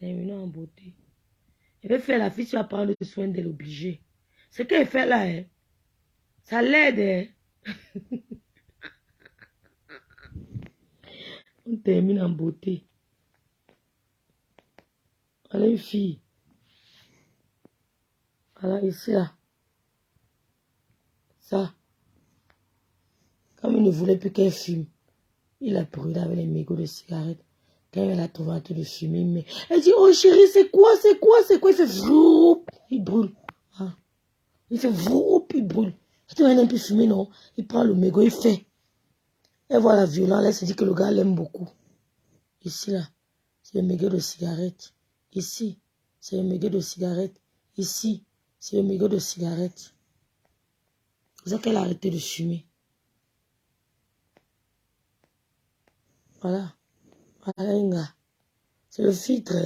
Terminons en beauté. Je vais faire la fille, tu vas prendre soin d'elle obligée. Ce qu'elle fait là, hein, ça l'aide. Hein. On termine en beauté. Voilà une fille. Voilà ici là. Ça. Comme il ne voulait plus qu'elle fume, il a brûlé avec les mégots de cigarettes. Quand elle a trouvé un truc de fumer, mais elle dit, oh chérie, c'est quoi? Il fait vroup, il brûle. Ah. Il fait vroup, il brûle. Tu n'as même plus fumer, non? Il prend le mégot, il fait. Elle voit la violence, elle se dit que le gars l'aime beaucoup. Ici, là, c'est le mégot de cigarette. Ici, c'est le mégot de cigarette. Ici, c'est le mégot de cigarette. C'est ça qu'elle a arrêté de fumer. Voilà. Voilà, un gars. C'est le filtre.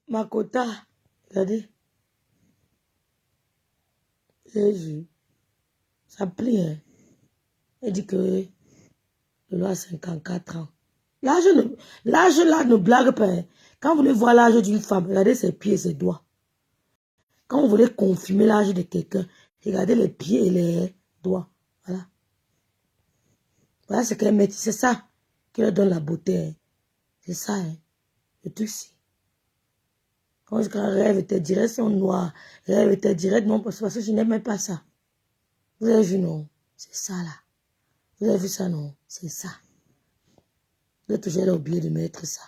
Makota. Regardez. J'ai vu. Ça plie, hein. Elle dit que le loi a 54 ans. L'âge là ne blague pas. Hein. Quand vous voulez voir l'âge d'une femme, regardez ses pieds et ses doigts. Quand vous voulez confirmer l'âge de quelqu'un, regardez les pieds et les doigts. Voilà. Voilà ce qu'elle met. C'est ça qui leur donne la beauté. Hein. C'est ça, hein. Le truc, c'est. Quand je rêve était direct, c'est noir. Rêve était direct, non, parce que je n'aime pas ça. Vous avez vu, non? C'est ça, là. Vous avez vu ça, non? C'est ça. Vous avez toujours oublié de mettre ça.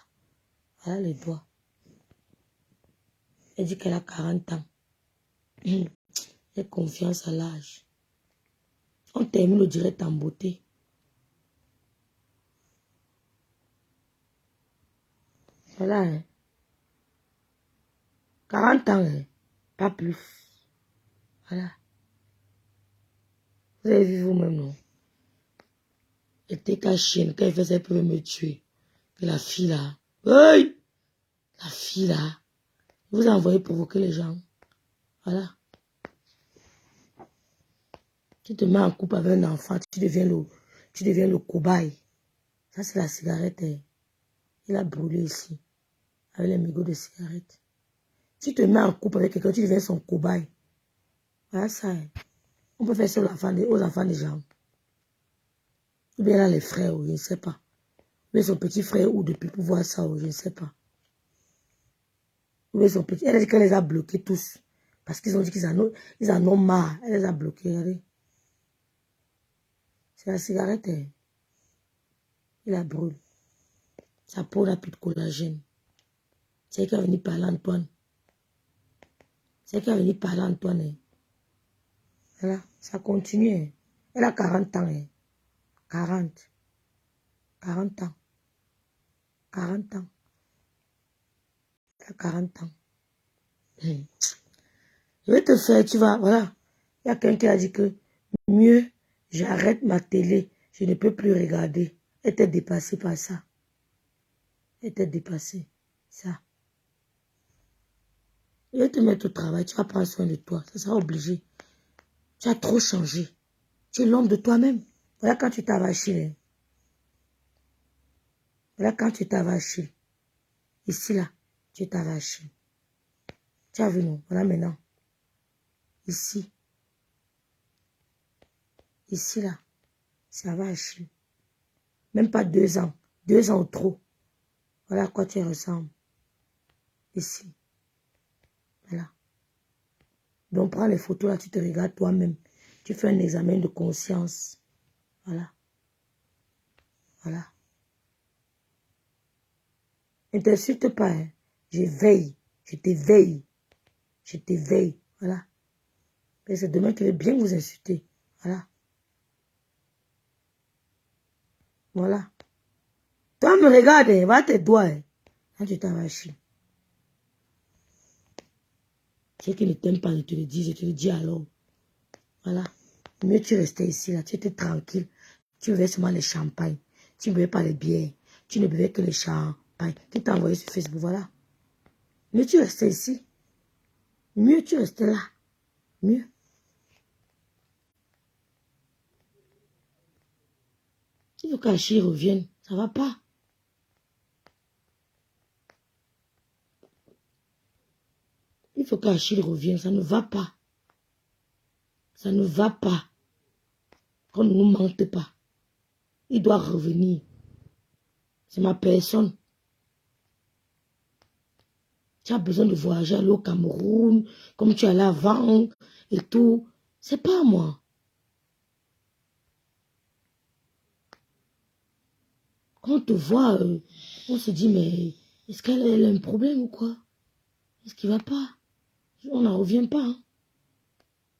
Voilà les doigts. Elle dit qu'elle a 40 ans. Elle a confiance à l'âge. On termine le direct en beauté. Voilà, hein. 40 ans, hein. Pas plus. Voilà. Vous avez vu vous-même, non? Elle était qu'à chienne, quand elle faisait, elle pouvait me tuer. Et la fille, là. Hey! La fille, là. Vous envoyez provoquer les gens. Voilà. Tu te mets en couple avec un enfant, tu deviens le cobaye. Ça, c'est la cigarette. Hein. Il a brûlé ici. Avec les mégots de cigarette. Tu te mets en couple avec quelqu'un, tu deviens son cobaye. Voilà ça. Hein. On peut faire ça aux enfants des gens. Ou bien là, les frères, je ne sais pas. Ou bien son petit frère, ou depuis pour voir ça, je ne sais pas. Ou bien son petit. Elle a dit qu'elle les a bloqués tous. Parce qu'ils ont dit qu'ils en ont marre. Elle les a bloqués, regardez. C'est la cigarette. Hein. Il la brûle. Sa peau n'a plus de collagène. C'est elle qui a venu parler à Antoine. C'est elle qui a venu parler à Antoine. Hein. Voilà, ça continue. Hein. Elle a 40 ans. Hein. 40. 40 ans. 40 ans. Elle a 40 ans. Je vais te faire, tu vas, voilà. Il y a quelqu'un qui a dit que mieux, j'arrête ma télé. Je ne peux plus regarder. Elle était dépassée par ça. Elle était dépassée. Ça. Je vais te mettre au travail. Tu vas prendre soin de toi. Ça sera obligé. Tu as trop changé. Tu es l'homme de toi-même. Voilà quand tu t'avachiles. Voilà quand tu t'avachiles. Ici, là, tu t'avachiles. Tu as vu, non? Voilà maintenant. Ici. Ici, là. Ça va Achille. Même pas 2 ans. 2 ans ou trop. Voilà à quoi tu ressembles. Ici. Voilà. Donc, prends les photos là, tu te regardes toi-même. Tu fais un examen de conscience. Voilà. Voilà. Ne t'insulte pas. Hein. Je veille. Je t'éveille. Je t'éveille. Voilà. Et c'est demain que je vais bien vous insulter. Voilà. Voilà. Toi, me regarde. Hein. Va tes doigts. Hein. Quand tu t'arraches. Ceux qui ne t'aiment pas, je te le dis. Je te le dis alors. Voilà. Mieux tu restais ici, là. Tu étais tranquille. Tu buvais seulement les champagnes. Tu ne buvais pas les bières. Tu ne buvais que les champagnes. Tu t'es envoyé sur Facebook, voilà. Mieux tu restais ici. Mieux tu restais là. Mieux. Il faut qu'Achille revienne. Ça va pas. Il faut qu'Achille revienne. Ça ne va pas. Ça ne va pas. Qu'on ne nous mente pas. Il doit revenir. C'est ma personne. Tu as besoin de voyager, aller au Cameroun, comme tu allais avant et tout. C'est pas moi. Quand on te voit, on se dit, mais est-ce qu'elle a un problème ou quoi? Est-ce qu'il va pas? On n'en revient pas. Hein.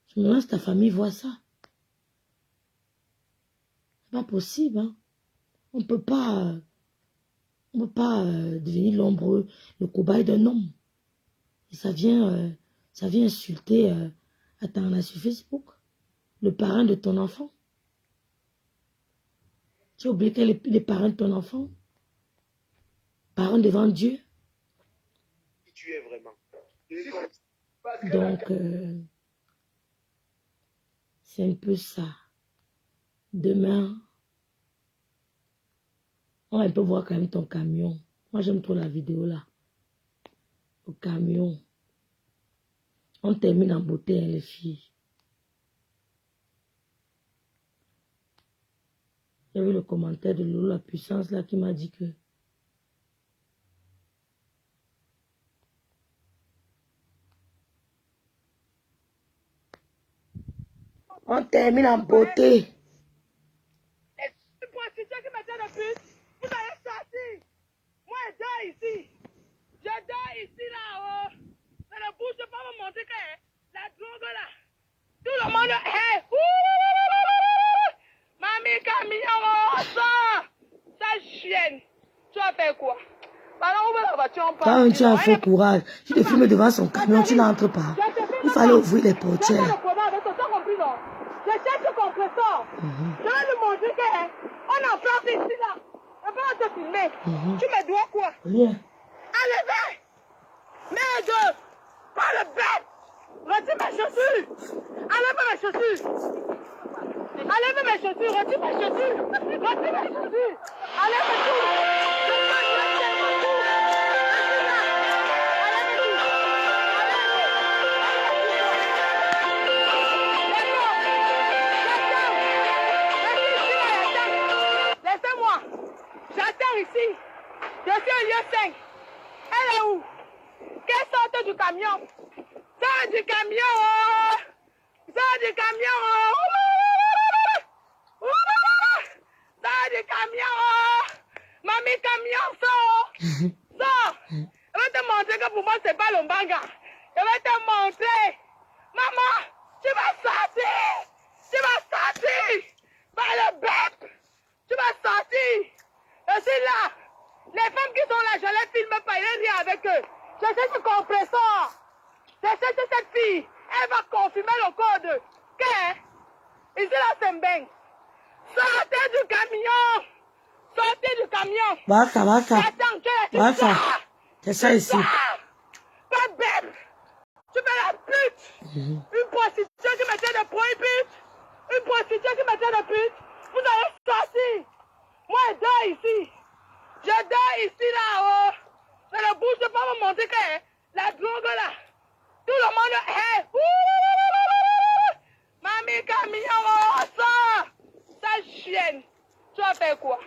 Je me demande si ta famille voit ça. C'est pas possible. Hein. On ne peut pas devenir l'ombre, le cobaye d'un homme. Et ça vient insulter, attends, on a sur Facebook, le parrain de ton enfant. Tu as oublié qu'elle est les parrains de ton enfant? Parrain devant Dieu. Tu es vraiment. Donc, c'est un peu ça. Demain, on va un peu voir quand même ton camion. Moi, j'aime trop la vidéo là. Le camion. On termine en beauté, hein, les filles. J'ai vu le commentaire de Lolo La Puissance là qui m'a dit que on termine en beauté. Les prostituées qui mettaient le bus, vous allez sortir. Moi, je dors ici. Je dors ici, là-haut. Ça ne bouge pas me montrer que la drogue, là. Tout le monde, hey, mamie camion, ça. Ça chienne. Tu vas faire quoi? Pendant où la voiture, on parle. Quand tu as fait courage, tu te filmes devant son camion, tu n'entres pas. Il fallait ouvrir les portières. Je cherche le compresseur. Je vais lui montrer qu'on est en France ici, là. On va te filmer. Tu me dois quoi? Rien. Enlevez! Merde! Pas le bête! Retire mes chaussures! Enlève mes chaussures! Enlève mes chaussures! Retire mes chaussures! Retire mes chaussures! Enlève tout! Laissez-moi! J'attends ici! Je suis au lieu 5. Elle est où? Qu'elle sorte du camion. Sors du camion. Oh. Sors du camion. Oh. Sors du camion. Oh. Mamie camion, sors. Sors. Je vais te montrer que pour moi, c'est pas le manga. Je vais te montrer. Maman, Tu vas sortir. Tu vas sortir. Par le bête. Tu vas sortir. Je suis là. Les femmes qui sont là, je les filme pas. Il est rien avec eux. Je cherche ce compresseur. Je cherche cette fille. Elle va confirmer le code. Qu'est-ce? Ici là, c'est Mbeng. Sortez du camion. Sortez du camion. Basta. Attends, tu Basta. sors. C'est ça ici. Pas bête. Tu fais la pute. Une prostituée qui mettait de pute. Une prostituée qui mettait de pute. Vous allez sortir. Moi, je dors ici. Je dors ici là-haut. Je ne bouge pas me montrer que la drogue là. Tout le monde est. Mamie camion, sort. Sale chienne. Tu vas faire quoi?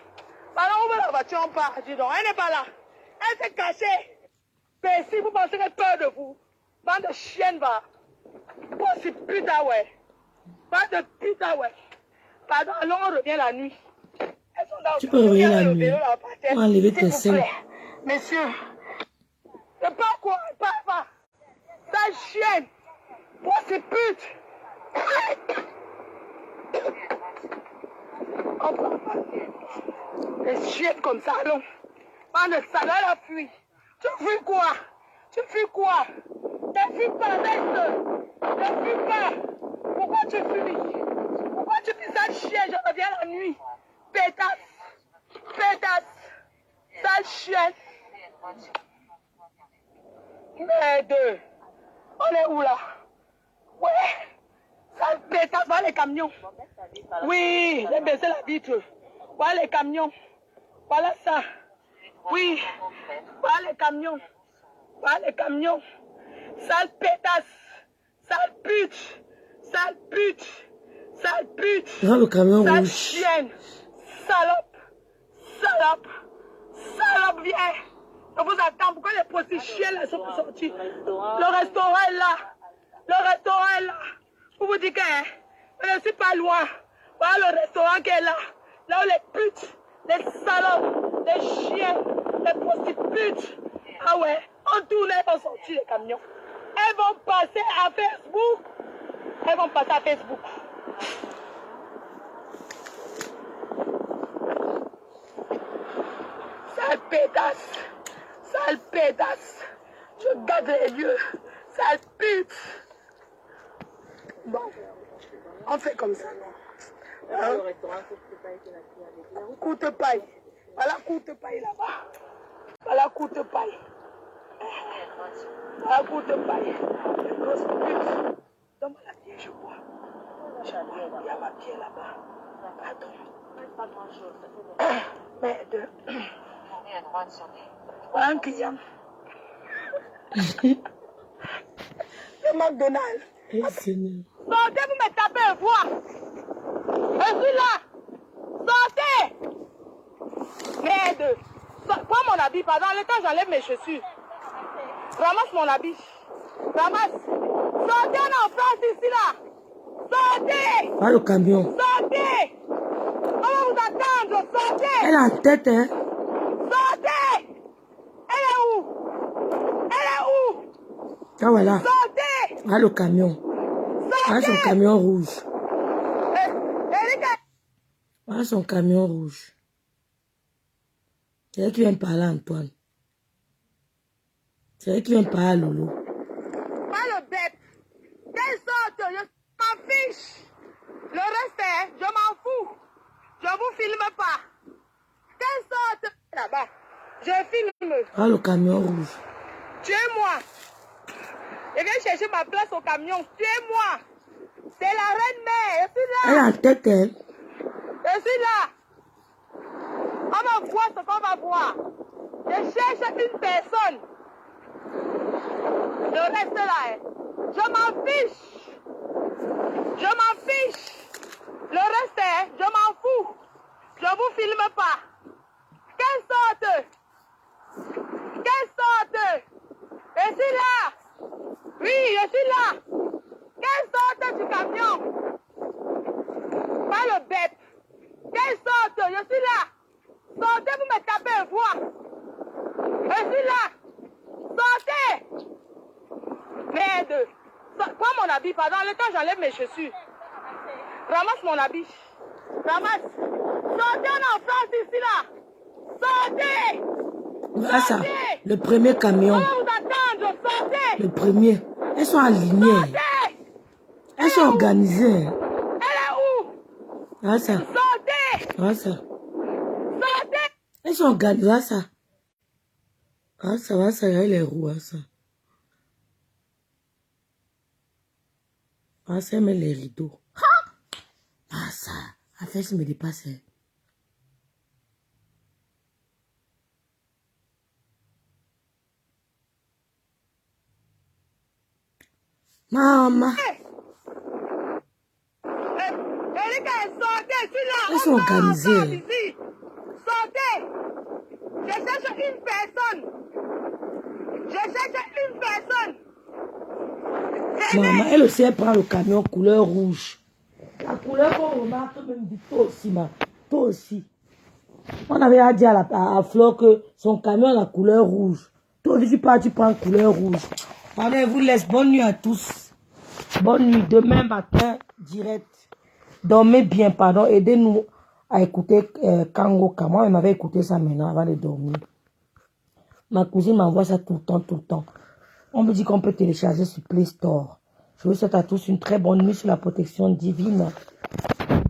Pendant où la voiture on part, dis donc. Elle n'est pas là. Elle s'est cachée. Mais si vous pensez qu'elle a peur de vous, bande de chiennes va. Oh, c'est putain, ouais. Bande de putain, ouais. Pardon, alors on revient la nuit. Elles sont dans Tu peux revenir la nuit. On va enlever tes s'il vous seins. plaît. Messieurs, c'est pas quoi, pas. Sale chienne. Oh, c'est pute. On peut pas. Les chiennes comme ça, non. Bande de salade, elle a fui. Tu fuis quoi? Tu fuis quoi? Ne fuis pas, reste. Ne fuis pas. Pourquoi tu fuis? Pourquoi tu fais ça, chien? Je reviens la nuit. Pétasse. Sale chien. Merde. On est où là? Ouais. Sale pétasse, voilà les camions. Oui, j'ai baissé la vitre. Voilà les camions. Voilà ça. Oui, voilà les camions. Sale pétasse. Sale pute. Dans le camion Sale rouge. chienne. Salope, viens. Je vous attends. Pourquoi les prostituées là sont sorties? Le restaurant est là. Vous vous dites que je ne suis pas loin. Voilà le restaurant qui est là. Là où les putes, les salopes, les chiens, les prostituées. Ah ouais, en tournée, elles vont sortir les camions. Elles vont passer à Facebook. Sale pétasse. Je garde les lieux. Sale pute. Bon, on fait comme ça. Hein? Courte paille. Voilà courte paille là-bas. Voilà courte paille. Les grosses putes. Donne-moi la bière, je bois. Il y a ma bière là-bas. Attends. Merde. Voilà un client. Le McDonald's. Eh, Seigneur. Sortez, vous me tapez un voix. Je suis là. Sortez. Merde. Prends mon habit, pardon. Le temps, j'enlève mes chaussures. Ramasse mon habit. Ramasse. Sortez en France ici, là. Sortez. Pas le camion. Sortez. On va vous attendre. Sortez. Elle a en tête, hein. Sortez. Elle est où? Ah, voilà. Sortez. Pas le camion. Pas son camion rouge. Pas son camion rouge. C'est elle qui vient parler à Antoine. C'est elle qui vient parler à Lolo. Pas le bête. Quelle sorte? Je m'en fiche. Le reste, je m'en fous. Je vous filme pas. Quelle sorte? Là-bas. Je filme. Pas le camion rouge. Tuez-moi. Je viens chercher ma place au camion. Tuez-moi. C'est la reine mère. Je suis Elle là. a en tête, hein. Je suis là. On va voir ce qu'on va voir. Je cherche une personne. Le reste là, je m'en fiche. Le reste, je m'en fous. Je vous filme pas. Quelle sorte? Je suis là. Oui, je suis là. Quelle sorte du camion? Pas le bête. Quelle sorte? Je suis là. Sortez, vous me tapez un voix. Je suis là. Sortez. Merde. Prends mon habit, pardon. Le temps, j'enlève mes chaussures. Ramasse mon habit. Ramasse. Sortez en France ici, là. Sortez. Voilà ça. Le premier camion. On va vous attendre. Sortez. Le premier. Elles sont alignées. Sortez. Elles sont organisées. Elle est où? Voilà ça. Sortez. Voilà ça. Sortez. Elles sont organisées. Voilà ça. Voilà ça. Il y a les roues. Voilà ça. Voilà ça. Elle met les rideaux. Ah ça. La fesse me dépasse. Maman. Erika, sortez. Je suis là. Elles sont organisées. Ici. Sortez. Je cherche une personne. Je cherche une personne. Maman, elle aussi, elle prend le camion couleur rouge. La couleur qu'on remarque même dit toi aussi, ma. Toi aussi. On avait dit à Flore que son camion a la couleur rouge. Toi aussi, tu prends couleur rouge. Allez, vous laisse. Bonne nuit à tous. Bonne nuit. Demain matin, direct. Dormez bien, pardon. Aidez-nous à écouter Kango. Moi, elle m'avait écouté ça maintenant avant de dormir. Ma cousine m'envoie ça tout le temps, tout le temps. On me dit qu'on peut télécharger sur Play Store. Je vous souhaite à tous une très bonne nuit sur la protection divine.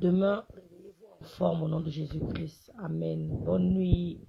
Demain, réveillez-vous en forme au nom de Jésus-Christ. Amen. Bonne nuit.